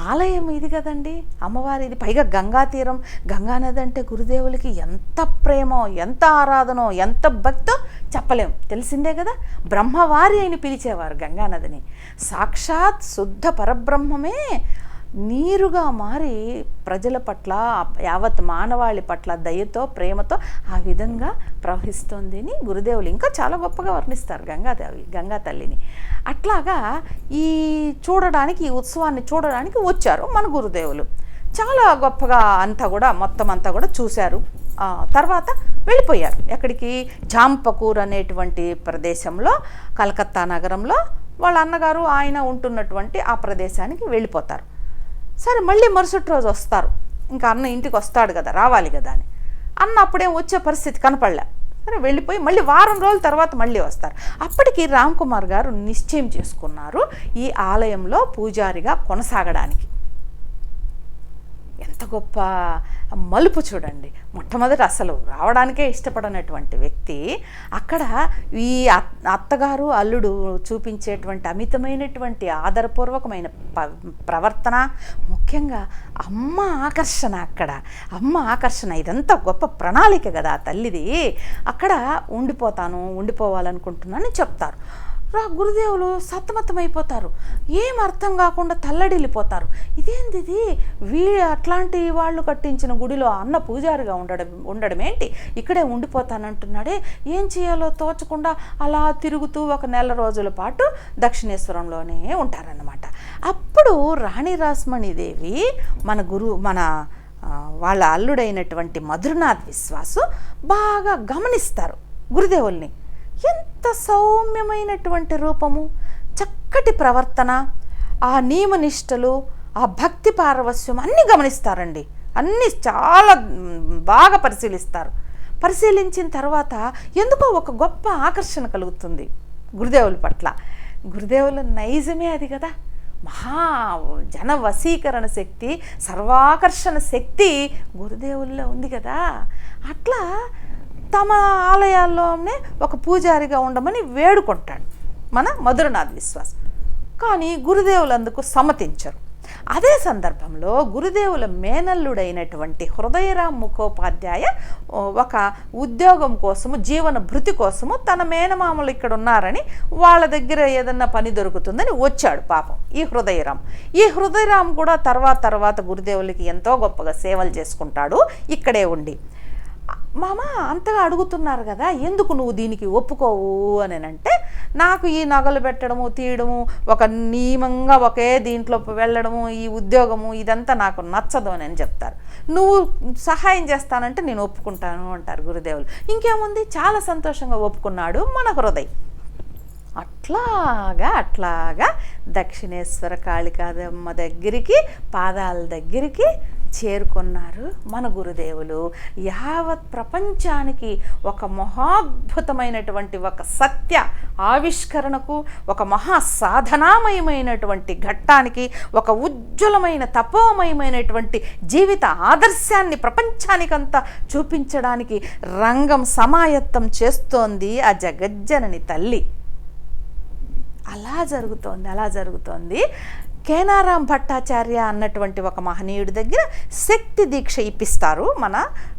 ఆలయం ఇది కదండి అమ్మవారిది, పైగా గంగా తీరం, గంగానది అంటే గురుదేవులకి ఎంత ప్రేమో, ఎంత ఆరాధనో, ఎంత భక్తో చెప్పలేం, తెలిసిందే కదా. బ్రహ్మవారి అని పిలిచేవారు గంగానదిని. సాక్షాత్ శుద్ధ పరబ్రహ్మమే నీరుగా మారి ప్రజల పట్ల, యావత్ మానవాళి పట్ల దయతో, ప్రేమతో ఆ విధంగా ప్రవహిస్తోంది అని గురుదేవులు ఇంకా చాలా గొప్పగా వర్ణిస్తారు గంగా తల్లిని. అట్లాగా ఈ చూడడానికి, ఈ ఉత్సవాన్ని చూడడానికి వచ్చారు మన గురుదేవులు. చాలా గొప్పగా అంతా కూడా మొత్తం అంతా కూడా చూశారు. తర్వాత వెళ్ళిపోయారు. ఎక్కడికి? జాంపకూర్ అనేటువంటి ప్రదేశంలో, కలకత్తా నగరంలో వాళ్ళ అన్నగారు ఆయన ఉంటున్నటువంటి ఆ ప్రదేశానికి వెళ్ళిపోతారు. సరే, మళ్ళీ మరుసటి రోజు వస్తారు. ఇంకా అన్న ఇంటికి వస్తాడు కదా, రావాలి కదా అని. అన్న అప్పుడేం వచ్చే పరిస్థితి కనపడలే. సరే, వెళ్ళిపోయి మళ్ళీ వారం రోజుల తర్వాత మళ్ళీ వస్తారు. అప్పటికి రామ్ కుమార్ గారు నిశ్చయం చేసుకున్నారు ఈ ఆలయంలో పూజారిగా కొనసాగడానికి. ఎంత గొప్ప మలుపు చూడండి. మొట్టమొదటి అసలు రావడానికే ఇష్టపడనటువంటి వ్యక్తి అక్కడ ఈ అత్తగారు అల్లుడు చూపించేటువంటి అమితమైనటువంటి ఆదరపూర్వకమైన ప్రవర్తన, ముఖ్యంగా అమ్మ ఆకర్షణ. అక్కడ అమ్మ ఆకర్షణ, ఇదంతా గొప్ప ప్రణాళిక కదా తల్లిది. అక్కడ ఉండిపోవాలనుకుంటున్నానని చెప్తారు. గురుదేవులు సతమతమైపోతారు, ఏం అర్థం కాకుండా తల్లడిల్లిపోతారు. ఇదేంటిది, అట్లాంటి వాళ్ళు కట్టించిన గుడిలో అన్న పూజారిగా ఉండడం ఏంటి, ఇక్కడే ఉండిపోతానంటున్నాడే, ఏం చేయాలో తోచకుండా అలా తిరుగుతూ ఒక నెల రోజుల పాటు దక్షిణేశ్వరంలోనే ఉంటారన్నమాట. అప్పుడు రాణి రాస్మణీదేవి మన వాళ్ళ అల్లుడైనటువంటి మధురనాథ్ విశ్వాసు బాగా గమనిస్తారు గురుదేవుల్ని. ఎంత సౌమ్యమైనటువంటి రూపము, చక్కటి ప్రవర్తన, ఆ నియమనిష్టలు, ఆ భక్తి పారవస్యం అన్నీ గమనిస్తారండి. అన్నీ చాలా బాగా పరిశీలిస్తారు. పరిశీలించిన తర్వాత ఎందుకో ఒక గొప్ప ఆకర్షణ కలుగుతుంది గురుదేవుల పట్ల. గురుదేవుల నైజమే అది కదా, జన వశీకరణ శక్తి, సర్వాకర్షణ శక్తి గురుదేవుల్లో ఉంది కదా. అట్లా తమ ఆలయాల్లోనే ఒక పూజారిగా ఉండమని వేడుకుంటాడు మన మధురనాథ్ విశ్వాస్. కానీ గురుదేవులు అందుకు సమ్మతించరు. అదే సందర్భంలో గురుదేవుల మేనల్లుడైనటువంటి హృదయరామ్ ముఖోపాధ్యాయ ఒక ఉద్యోగం కోసము, జీవన భృతి కోసము తన మేనమామలు ఇక్కడ ఉన్నారని, వాళ్ళ దగ్గర ఏదన్నా పని దొరుకుతుందని వచ్చాడు పాపం ఈ హృదయరామ్ కూడా తర్వాత గురుదేవులకి ఎంతో గొప్పగా సేవలు చేసుకుంటాడు ఇక్కడే ఉండి. మామ అంతగా అడుగుతున్నారు కదా, ఎందుకు నువ్వు దీనికి ఒప్పుకోవు అని అంటే, నాకు ఈ నగలు పెట్టడము, తీయడము, ఒక నియమంగా ఒకే దీంట్లో వెళ్ళడము, ఈ ఉద్యోగము ఇదంతా నాకు నచ్చదు అని చెప్తారు. నువ్వు సహాయం చేస్తానంటే నేను ఒప్పుకుంటాను అంటారు గురుదేవులు. ఇంకేముంది, చాలా సంతోషంగా ఒప్పుకున్నాడు మన హృదయ్. అట్లాగా దక్షిణేశ్వర కాళికాదమ్మ దగ్గరికి, పాదాల దగ్గరికి చేరుకున్నారు మన గురుదేవులు. యావత్ ప్రపంచానికి ఒక మహాద్భుతమైనటువంటి ఒక సత్య ఆవిష్కరణకు, ఒక మహా సాధనామయమైనటువంటి ఘట్టానికి, ఒక ఉజ్వలమైన తపోమయమైనటువంటి జీవిత ఆదర్శాన్ని ప్రపంచానికంతా చూపించడానికి రంగం సమాయత్తం చేస్తోంది ఆ జగజ్జనని తల్లి. అలా జరుగుతోంది. కేనారాం భట్టాచార్య అన్నటువంటి ఒక మహనీయుడి దగ్గర శక్తి దీక్ష ఇప్పిస్తారు మన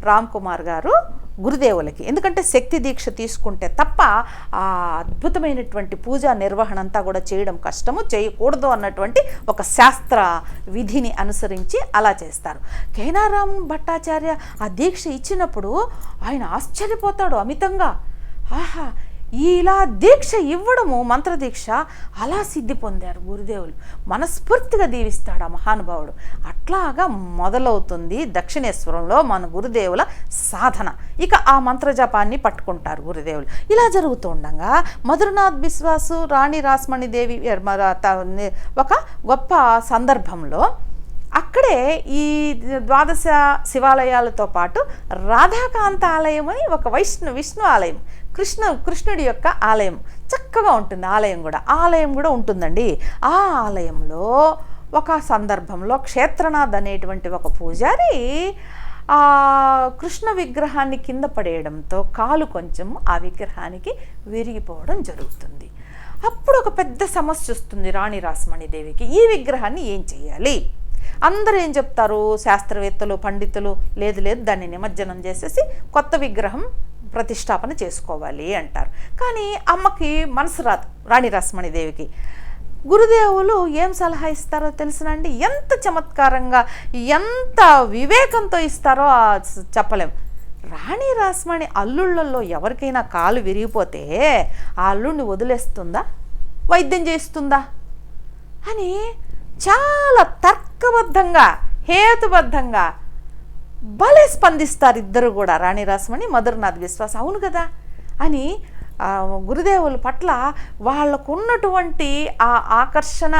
రామ్ కుమార్ గారు గురుదేవులకి. ఎందుకంటే శక్తి దీక్ష తీసుకుంటే తప్ప ఆ అద్భుతమైనటువంటి పూజా నిర్వహణ అంతా కూడా చేయడం కష్టము, చేయకూడదు అన్నటువంటి ఒక శాస్త్ర విధిని అనుసరించి అలా చేస్తారు. కేనారాం భట్టాచార్య ఆ దీక్ష ఇచ్చినప్పుడు ఆయన ఆశ్చర్యపోతాడు అమితంగా. ఆహా, ఇలా దీక్ష ఇవ్వడము, మంత్రదీక్ష, అలా సిద్ధి పొందారు గురుదేవులు. మనస్ఫూర్తిగా దీవిస్తాడు ఆ మహానుభావుడు. అట్లాగా మొదలవుతుంది దక్షిణేశ్వరంలో మన గురుదేవుల సాధన. ఇక ఆ మంత్రజపాన్ని పట్టుకుంటారు గురుదేవులు. ఇలా జరుగుతూ ఉండగా మధురనాథ్ విశ్వాసు, రాణి రాస్మణీదేవి ఒక గొప్ప సందర్భంలో అక్కడే ఈ ద్వాదశ శివాలయాలతో పాటు రాధాకాంత ఆలయం అని ఒక విష్ణు ఆలయం, కృష్ణుడి యొక్క ఆలయం చక్కగా ఉంటుంది. ఆలయం కూడా ఉంటుందండి. ఆ ఆలయంలో ఒక సందర్భంలో క్షేత్రనాథ్ అనేటువంటి ఒక పూజారి ఆ కృష్ణ విగ్రహాన్ని కింద పడేయడంతో కాలు కొంచెం ఆ విగ్రహానికి విరిగిపోవడం జరుగుతుంది. అప్పుడు ఒక పెద్ద సమస్య వస్తుంది రాణి రాస్మణీదేవికి. ఈ విగ్రహాన్ని ఏం చేయాలి? అందరూ ఏం చెప్తారు, శాస్త్రవేత్తలు, పండితులు, లేదు దాన్ని నిమజ్జనం చేసేసి కొత్త విగ్రహం ప్రతిష్టాపన చేసుకోవాలి అంటారు. కానీ అమ్మకి మనసు రాదు రాణి రాస్మణీదేవికి. గురుదేవులు ఏం సలహా ఇస్తారో తెలుసునండి, ఎంత చమత్కారంగా, ఎంత వివేకంతో ఇస్తారో చెప్పలేం. రాణి రాస్మణి అల్లుళ్ళల్లో ఎవరికైనా కాలు విరిగిపోతే ఆ అల్లుడిని వదిలేస్తుందా, వైద్యం చేస్తుందా అని చాలా తర్కబద్ధంగా, హేతుబద్ధంగా భలే స్పందిస్తారు ఇద్దరు కూడా, రాణి రాస్మణి, మధురనాథ్ విశ్వాస్. అవును కదా అని గురుదేవుల పట్ల వాళ్ళకున్నటువంటి ఆ ఆకర్షణ,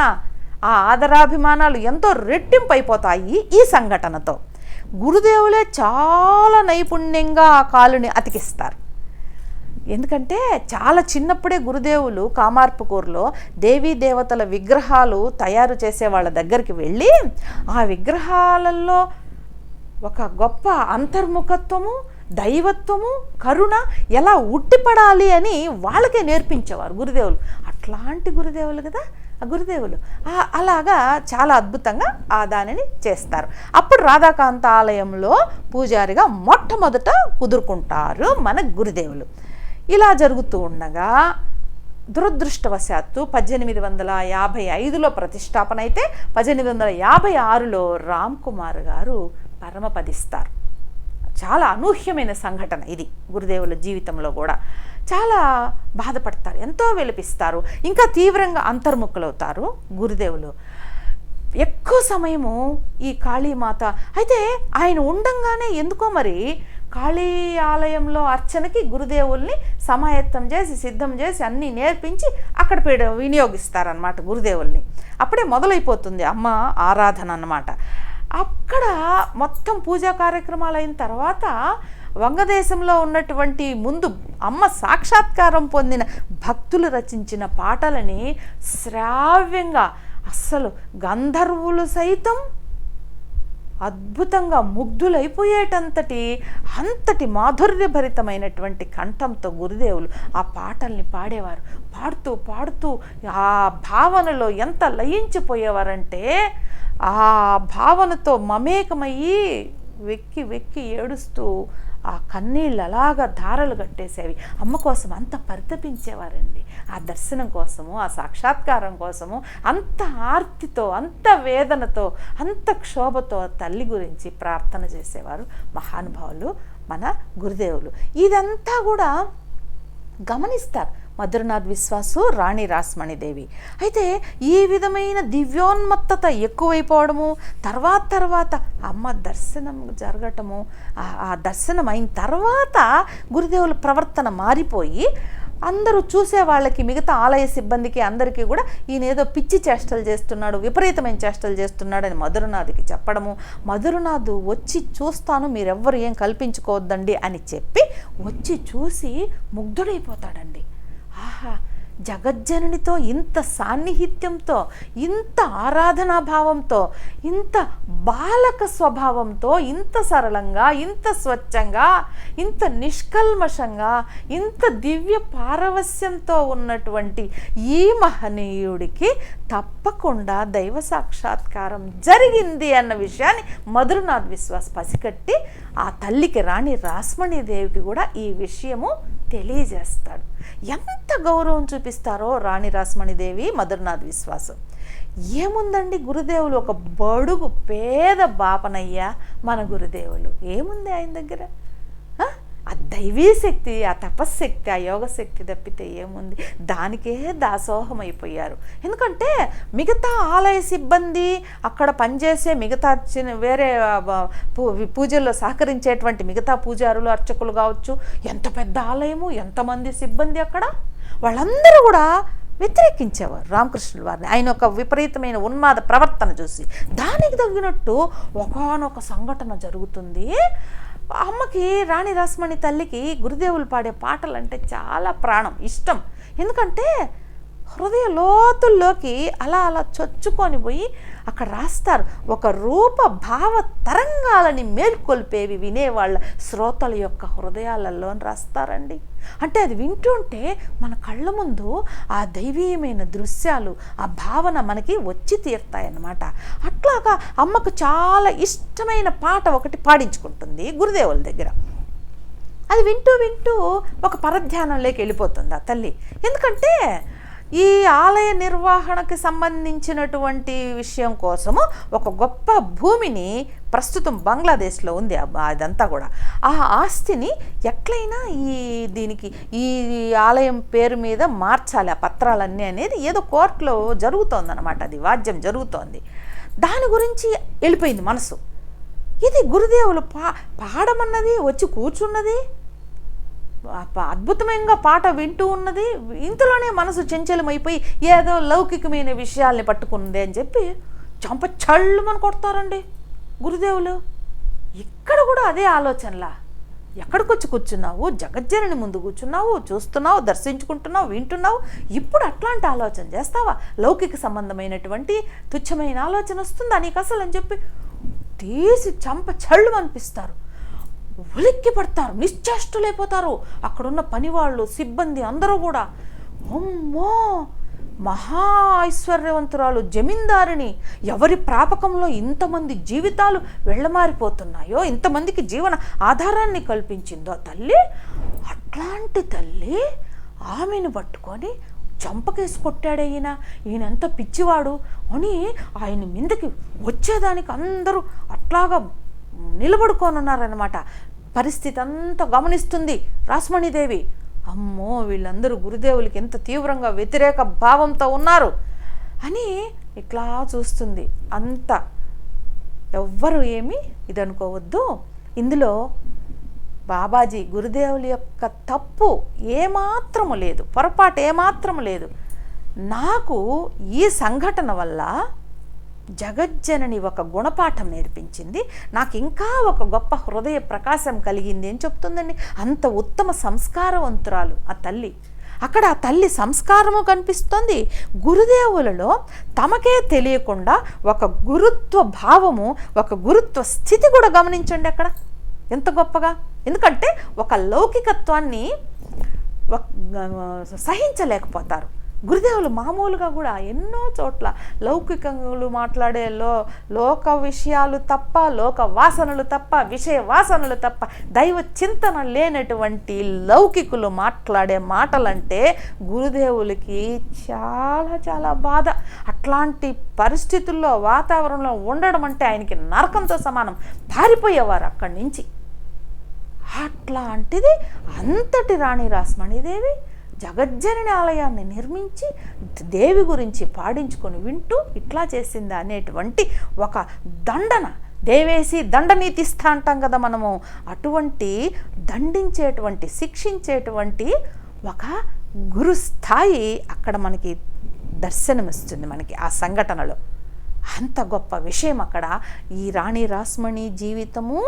ఆ ఆదరాభిమానాలు ఎంతో రెట్టింపు అయిపోతాయి ఈ సంఘటనతో. గురుదేవులే చాలా నైపుణ్యంగా ఆ కాలుని అతికిస్తారు. ఎందుకంటే చాలా చిన్నప్పుడే గురుదేవులు కామార్పుకూరులో దేవీ దేవతల విగ్రహాలు తయారు చేసే వాళ్ళ దగ్గరికి వెళ్ళి ఆ విగ్రహాలలో ఒక గొప్ప అంతర్ముఖత్వము, దైవత్వము, కరుణ ఎలా ఉట్టిపడాలి అని వాళ్ళకే నేర్పించేవారు గురుదేవులు. అట్లాంటి గురుదేవులు కదా ఆ గురుదేవులు. అలాగా చాలా అద్భుతంగా ఆ దానిని చేస్తారు. అప్పుడు రాధాకాంత ఆలయంలో పూజారిగా మొట్టమొదట కుదురుకుంటారు మన గురుదేవులు. ఇలా జరుగుతూ ఉండగా దురదృష్టవశాత్తు 1855లో ప్రతిష్టాపన అయితే 1856లో రామ్ కుమార్ గారు పరమపదిస్తారు. చాలా అనూహ్యమైన సంఘటన ఇది. గురుదేవుల జీవితంలో కూడా చాలా బాధపడతారు, ఎంతో విలపిస్తారు, ఇంకా తీవ్రంగా అంతర్ముఖులవుతారు గురుదేవులు. ఎక్కువ సమయము ఈ కాళీమాత అయితే ఆయన ఉండంగానే ఎందుకో మరి కాళీ ఆలయంలో అర్చనకి గురుదేవుల్ని సమాయత్తం చేసి సిద్ధం చేసి అన్నీ నేర్పించి అక్కడ వినియోగిస్తారనమాట గురుదేవుల్ని. అప్పుడే మొదలైపోతుంది అమ్మ ఆరాధన అన్నమాట. అక్కడ మొత్తం పూజా కార్యక్రమాలు అయిన తర్వాత వంగదేశంలో ఉన్నటువంటి ముందు అమ్మ సాక్షాత్కారం పొందిన భక్తులు రచించిన పాటలని శ్రావ్యంగా అస్సలు గంధర్వులు సైతం అద్భుతంగా అంతటి మాధుర్యభరితమైనటువంటి కంఠంతో గురుదేవులు ఆ పాటల్ని పాడేవారు. పాడుతూ పాడుతూ ఆ భావనలో ఎంత లయించిపోయేవారంటే ఆ భావనతో మమేకమయ్యి వెక్కి వెక్కి ఏడుస్తూ ఆ కన్నీళ్ళు అలాగా ధారలు కట్టేసేవి. అమ్మ కోసం అంత పరితపించేవారండి. ఆ దర్శనం కోసము, ఆ సాక్షాత్కారం కోసము అంత ఆర్తితో, అంత వేదనతో, అంత క్షోభతో తల్లి గురించి ప్రార్థన చేసేవారు మహానుభావులు మన గురుదేవులు. ఇదంతా కూడా గమనిస్తారు మధురనాథ్ విశ్వాసు, రాణి రాస్మణిదేవి. అయితే ఈ విధమైన దివ్యోన్మత్తత ఎక్కువైపోవడము, తర్వాత అమ్మ దర్శనం జరగటము, ఆ దర్శనం అయిన తర్వాత గురుదేవుల ప్రవర్తన మారిపోయి అందరూ చూసే వాళ్ళకి, మిగతా ఆలయ సిబ్బందికి అందరికీ కూడా ఈయన ఏదో పిచ్చి చేష్టలు చేస్తున్నాడు, విపరీతమైన చేష్టలు చేస్తున్నాడు అని మధురనాథ్కి చెప్పడము. మధురనాథ్ వచ్చి చూస్తాను, మీరెవ్వరు ఏం కల్పించుకోవద్దండి అని చెప్పి వచ్చి చూసి ముగ్ధుడైపోతాడండి. ఆహా, జగజ్జననితో ఇంత సాన్నిహిత్యంతో, ఇంత ఆరాధనాభావంతో, ఇంత బాలక స్వభావంతో, ఇంత సరళంగా, ఇంత స్వచ్ఛంగా, ఇంత నిష్కల్మషంగా, ఇంత దివ్య పారవస్యంతో ఉన్నటువంటి ఈ మహనీయుడికి తప్పకుండా దైవ సాక్షాత్కారం జరిగింది అన్న విషయాన్ని మధురనాథ్ విశ్వాస్ పసికట్టి ఆ తల్లికి, రాణి రాస్మణీదేవికి కూడా ఈ విషయము తెలియజేస్తాడు. ఎంత గౌరవం చూపిస్తారో రాణి రాస్మణీదేవి, మధురనాథ్ విశ్వాసం. ఏముందండి, గురుదేవులు ఒక బడుగు పేద బాపనయ్య మన గురుదేవులు. ఏముంది ఆయన దగ్గర? ఆ దైవీ శక్తి, ఆ తపశ్శక్తి, ఆ యోగశక్తి తప్పితే ఏముంది? దానికే దాసోహమైపోయారు. ఎందుకంటే మిగతా ఆలయ సిబ్బంది, అక్కడ పనిచేసే మిగతా వేరే పూజల్లో సహకరించేటువంటి మిగతా పూజారులు, అర్చకులు కావచ్చు, ఎంత పెద్ద ఆలయము, ఎంతమంది సిబ్బంది అక్కడ, వాళ్ళందరూ కూడా వ్యతిరేకించేవారు రామకృష్ణుల వారిని. ఆయన ఒక విపరీతమైన ఉన్మాద ప్రవర్తన చూసి దానికి తగినట్టు ఒకానొక సంఘటన జరుగుతుంది. అమ్మకి, రాణి రాస్మణి తల్లికి గురుదేవులు పాడే పాటలు అంటే చాలా ప్రాణం, ఇష్టం. ఎందుకంటే హృదయ లోతుల్లోకి అలా చొచ్చుకొని పోయి అక్కడ రాస్తారు. ఒక రూప భావ తరంగాలని మేల్కొల్పేవి వినేవాళ్ళ శ్రోతల యొక్క హృదయాలలో రాస్తారండి. అంటే అది వింటుంటే మన కళ్ళ ముందు ఆ దైవీయమైన దృశ్యాలు, ఆ భావన మనకి వచ్చి తీరుతాయన్నమాట. అట్లాగా అమ్మకు చాలా ఇష్టమైన పాట ఒకటి పాడించుకుంటుంది గురుదేవుల దగ్గర. అది వింటూ వింటూ ఒక పరధ్యానంలోకి వెళ్ళిపోతుంది ఆ తల్లి. ఎందుకంటే ఈ ఆలయ నిర్వహణకి సంబంధించినటువంటి విషయం కోసము ఒక గొప్ప భూమిని ప్రస్తుతం బంగ్లాదేశ్లో ఉంది అదంతా కూడా. ఆ ఆస్తిని ఎట్లయినా ఈ ఆలయం పేరు మీద మార్చాలి ఆ పత్రాలన్నీ అనేది ఏదో కోర్టులో జరుగుతోందన్నమాట. అది వాద్యం జరుగుతోంది. దాని గురించి వెళ్ళిపోయింది మనసు. ఇది గురుదేవులు పాడమన్నది, వచ్చి కూర్చున్నది, అద్భుతమైన పాట వింటూ ఉన్నది. ఇంతలోనే మనసు చంచలమైపోయి ఏదో లౌకికమైన విషయాల్ని పట్టుకుంది అని చెప్పి చంప చళ్ళుమని కొడతారండి గురుదేవులు. ఇక్కడ కూడా అదే ఆలోచనలా. ఎక్కడికొచ్చి కూర్చున్నావు, జగజ్జనని ముందు కూర్చున్నావు, చూస్తున్నావు, దర్శించుకుంటున్నావు, వింటున్నావు, ఇప్పుడు అట్లాంటి ఆలోచన చేస్తావా? లౌకిక సంబంధమైనటువంటి తుచ్చమైన ఆలోచన వస్తుందా నీకు అసలు అని చెప్పి తీసి చంప చళ్ళు అనిపిస్తారు, ఉలిక్కి పడతారు, నిశ్చేష్టులైపోతారు. అక్కడున్న పనివాళ్ళు, సిబ్బంది అందరూ కూడా, అమ్మో మహా ఐశ్వర్యవంతురాలు జమీందారిని, ఎవరి ప్రాపకంలో ఇంతమంది జీవితాలు వెళ్ళమారిపోతున్నాయో, ఇంతమందికి జీవన ఆధారాన్ని కల్పించిందో తల్లి, అట్లాంటి తల్లి ఆమెను పట్టుకొని చంపకేసి కొట్టాడు ఈయన ఎంత పిచ్చివాడు అని ఆయన మీదకి వచ్చేదానికి అందరూ అట్లాగా నిలబడుకోనున్నారనమాట. పరిస్థితి అంతా గమనిస్తుంది రాస్మణీదేవి. అమ్మో వీళ్ళందరూ గురుదేవులకి ఎంత తీవ్రంగా వ్యతిరేక భావంతో ఉన్నారు అని ఇట్లా చూస్తుంది. అంత ఎవ్వరు ఏమీ ఇదనుకోవద్దు. ఇందులో బాబాజీ గురుదేవుల యొక్క తప్పు ఏమాత్రము లేదు, పొరపాటు ఏమాత్రము లేదు. నాకు ఈ సంఘటన వల్ల జగజ్జనని ఒక గుణపాఠం నేర్పించింది, నాకు ఇంకా ఒక గొప్ప హృదయ ప్రకాశం కలిగింది అని చెప్తుందండి. అంత ఉత్తమ సంస్కారవంతురాలు ఆ తల్లి. అక్కడ ఆ తల్లి సంస్కారము కనిపిస్తుంది. గురుదేవులలో తమకే తెలియకుండా ఒక గురుత్వ భావము, ఒక గురుత్వ స్థితి కూడా గమనించండి అక్కడ ఎంత గొప్పగా. ఎందుకంటే ఒక లౌకికత్వాన్ని సహించలేకపోతారు గురుదేవులు. మామూలుగా కూడా ఎన్నో చోట్ల లౌకికలు మాట్లాడే లోక విషయాలు తప్ప, లోక వాసనలు తప్ప, విషయ వాసనలు తప్ప, దైవ చింతన లేనటువంటి లౌకికులు మాట్లాడే మాటలంటే గురుదేవులకి చాలా చాలా బాధ. అట్లాంటి పరిస్థితుల్లో వాతావరణంలో ఉండడం అంటే ఆయనకి నరకంతో సమానం. పారిపోయేవారు అక్కడి నుంచి. అట్లాంటిది అంతటి రాణి రాస్మణీదేవి జగజ్జనని ఆలయాన్ని నిర్మించి దేవి గురించి పాడించుకొని వింటూ ఇట్లా చేసింది అనేటువంటి ఒక దండన, దేవేసి దండనీతిస్థ అంటాం కదా మనము, అటువంటి దండించేటువంటి, శిక్షించేటువంటి ఒక గురుస్థాయి అక్కడ మనకి దర్శనమిస్తుంది మనకి ఆ సంఘటనలో. అంత గొప్ప విషయం అక్కడ. ఈ రాణి రాస్మణి జీవితము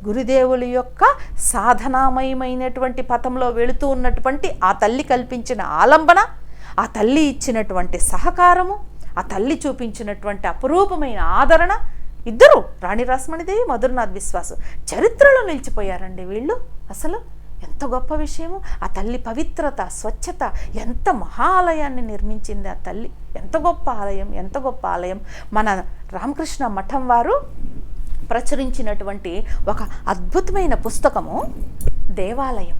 గురుదేవుల యొక్క సాధనామయమైనటువంటి పథంలో వెళుతూ ఉన్నటువంటి ఆ తల్లి కల్పించిన ఆలంబన, ఆ తల్లి ఇచ్చినటువంటి సహకారము, ఆ తల్లి చూపించినటువంటి అపురూపమైన ఆదరణ. ఇద్దరు రాణి రాస్మణీదేవి, మధురనాథ్ విశ్వాస్ చరిత్రలో నిలిచిపోయారండి వీళ్ళు. అసలు ఎంత గొప్ప విషయము. ఆ తల్లి పవిత్రత, స్వచ్ఛత, ఎంత మహా ఆలయాన్ని నిర్మించింది ఆ తల్లి. ఎంత గొప్ప ఆలయం, ఎంత గొప్ప ఆలయం. మన రామకృష్ణ మఠం వారు ప్రచురించినటువంటి ఒక అద్భుతమైన పుస్తకము దేవాలయం.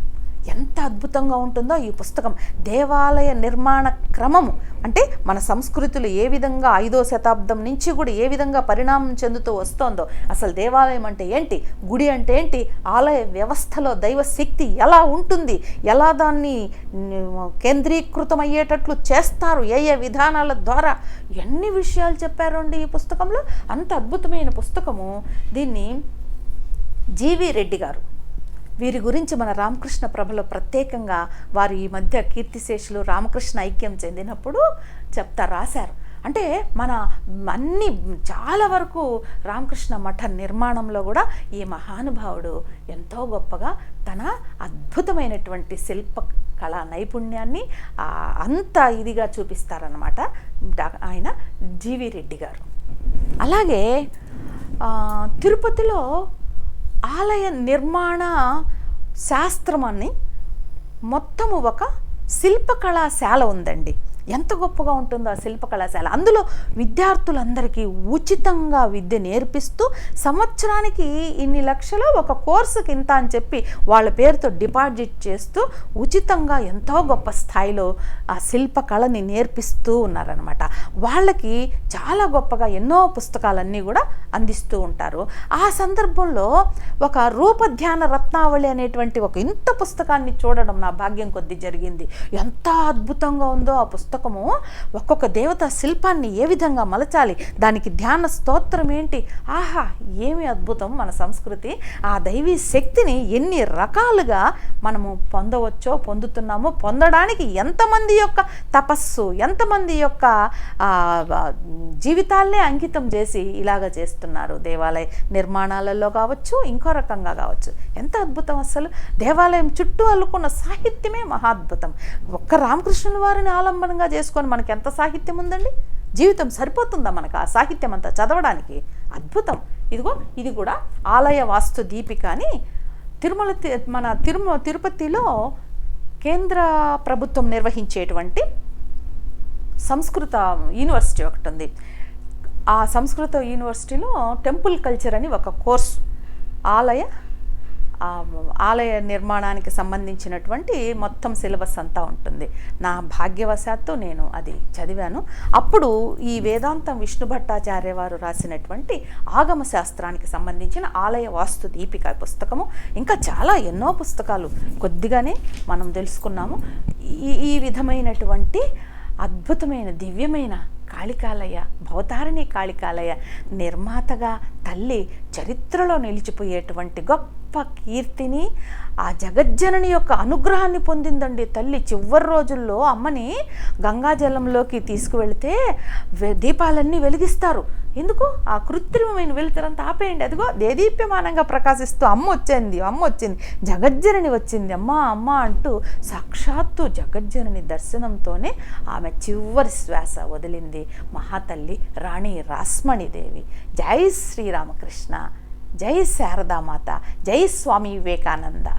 ఎంత అద్భుతంగా ఉంటుందో ఈ పుస్తకం. దేవాలయ నిర్మాణ క్రమము అంటే మన సంస్కృతులు ఏ విధంగా 5వ శతాబ్దం నుంచి కూడా ఏ విధంగా పరిణామం చెందుతూ వస్తోందో, అసలు దేవాలయం అంటే ఏంటి, గుడి అంటే ఏంటి, ఆలయ వ్యవస్థలో దైవ శక్తి ఎలా ఉంటుంది, ఎలా దాన్ని కేంద్రీకృతం అయ్యేటట్లు చేస్తారు, ఏ ఏ విధానాల ద్వారా, ఎన్ని విషయాలు చెప్పారండి ఈ పుస్తకంలో. అంత అద్భుతమైన పుస్తకము. దీన్ని జీవి రెడ్డి గారు, వీరి గురించి మన రామకృష్ణ ప్రభలో ప్రత్యేకంగా వారు ఈ మధ్య కీర్తిశేషులు రామకృష్ణ ఐక్యం చెందినప్పుడు రాశారు. అంటే మన అన్ని చాలా వరకు రామకృష్ణ మఠ నిర్మాణంలో కూడా ఈ మహానుభావుడు ఎంతో గొప్పగా తన అద్భుతమైనటువంటి శిల్ప కళా నైపుణ్యాన్ని అంత ఇదిగా చూపిస్తారన్నమాట ఆయన జీవి రెడ్డి గారు. అలాగే తిరుపతిలో ఆలయ నిర్మాణ శాస్త్రం అని మొత్తము ఒక శిల్పకళాశాల ఉందండి. ఎంత గొప్పగా ఉంటుందో ఆ శిల్పకళాశాల. అందులో విద్యార్థులందరికీ ఉచితంగా విద్య నేర్పిస్తూ సంవత్సరానికి ఇన్ని లక్షలు ఒక కోర్సుకి ఇంత అని చెప్పి వాళ్ళ పేరుతో డిపాజిట్ చేస్తూ ఉచితంగా ఎంతో గొప్ప స్థాయిలో ఆ శిల్పకళని నేర్పిస్తూ ఉన్నారనమాట. వాళ్ళకి చాలా గొప్పగా ఎన్నో పుస్తకాలన్నీ కూడా అందిస్తూ ఉంటారు. ఆ సందర్భంలో ఒక రూపధ్యాన రత్నావళి అనేటువంటి ఒక ఇంత పుస్తకాన్ని చూడడం నా భాగ్యం కొద్దీ జరిగింది. ఎంత అద్భుతంగా ఉందో ఆ పుస్తకము. ఒక్కొక్క దేవత శిల్పాన్ని ఏ విధంగా మలచాలి, దానికి ధ్యాన స్తోత్రం ఏంటి, ఆహా ఏమి అద్భుతం. మన సంస్కృతి ఆ దైవీ శక్తిని ఎన్ని రకాలుగా మనము పొందవచ్చో, పొందుతున్నామో, పొందడానికి ఎంతమంది యొక్క తపస్సు, ఎంతమంది యొక్క జీవితాలనే అంకితం చేసి ఇలాగ చేస్తున్నారు. దేవాలయ నిర్మాణాలలో కావచ్చు, ఇంకో రకంగా కావచ్చు. ఎంత అద్భుతం. అసలు దేవాలయం చుట్టూ అల్లుకున్న సాహిత్యమే మహాద్భుతం. ఒక్క రామకృష్ణుల వారిని ఆలంబనంగా చేసుకొని మనకి ఎంత సాహిత్యం ఉందండి. జీవితం సరిపోతుందా మనకు ఆ సాహిత్యం అంతా చదవడానికి? అద్భుతం. ఇదిగో ఇది కూడా ఆలయ వాస్తు దీపిక అని తిరుపతిలో కేంద్ర ప్రభుత్వం నిర్వహించేటువంటి సంస్కృత యూనివర్సిటీ ఒకటి ఉంది. ఆ సంస్కృత యూనివర్సిటీలో టెంపుల్ కల్చర్ అని ఒక కోర్సు, ఆలయ నిర్మాణానికి సంబంధించినటువంటి మొత్తం సిలబస్ అంతా ఉంటుంది. నా భాగ్యవశాత్తు నేను అది చదివాను. అప్పుడు ఈ వేదాంతం విష్ణు భట్టాచార్య వారు రాసినటువంటి ఆగమ శాస్త్రానికి సంబంధించిన ఆలయ వాస్తు దీపిక పుస్తకము, ఇంకా చాలా ఎన్నో పుస్తకాలు కొద్దిగానే మనం తెలుసుకున్నాము. ఈ విధమైనటువంటి అద్భుతమైన దివ్యమైన కాళికాలయ, భవతారిణి కాళికాలయ నిర్మాతగా తల్లి చరిత్రలో నిలిచిపోయేటువంటి గొప్ప కీర్తిని, ఆ జగజ్జనని యొక్క అనుగ్రహాన్ని పొందిందండి తల్లి. చివరి రోజుల్లో అమ్మని గంగాజలంలోకి తీసుకువెళితే దీపాలన్నీ వెలిగిస్తారు. ఎందుకు? ఆ కృత్రిమమైన వెలుతురంతా ఆపేయండి, అదిగో దేదీప్యమానంగా ప్రకాశిస్తూ అమ్మ వచ్చింది, జగజ్జనని వచ్చింది, అమ్మ అంటూ సాక్షాత్తు జగజ్జనని దర్శనంతోనే ఆమె చివరి శ్వాస వదిలింది మహాతల్లి రాణి రాస్మణిదేవి. జై శ్రీరామకృష్ణ, జై శారదామాత, జై స్వామి వివేకానంద.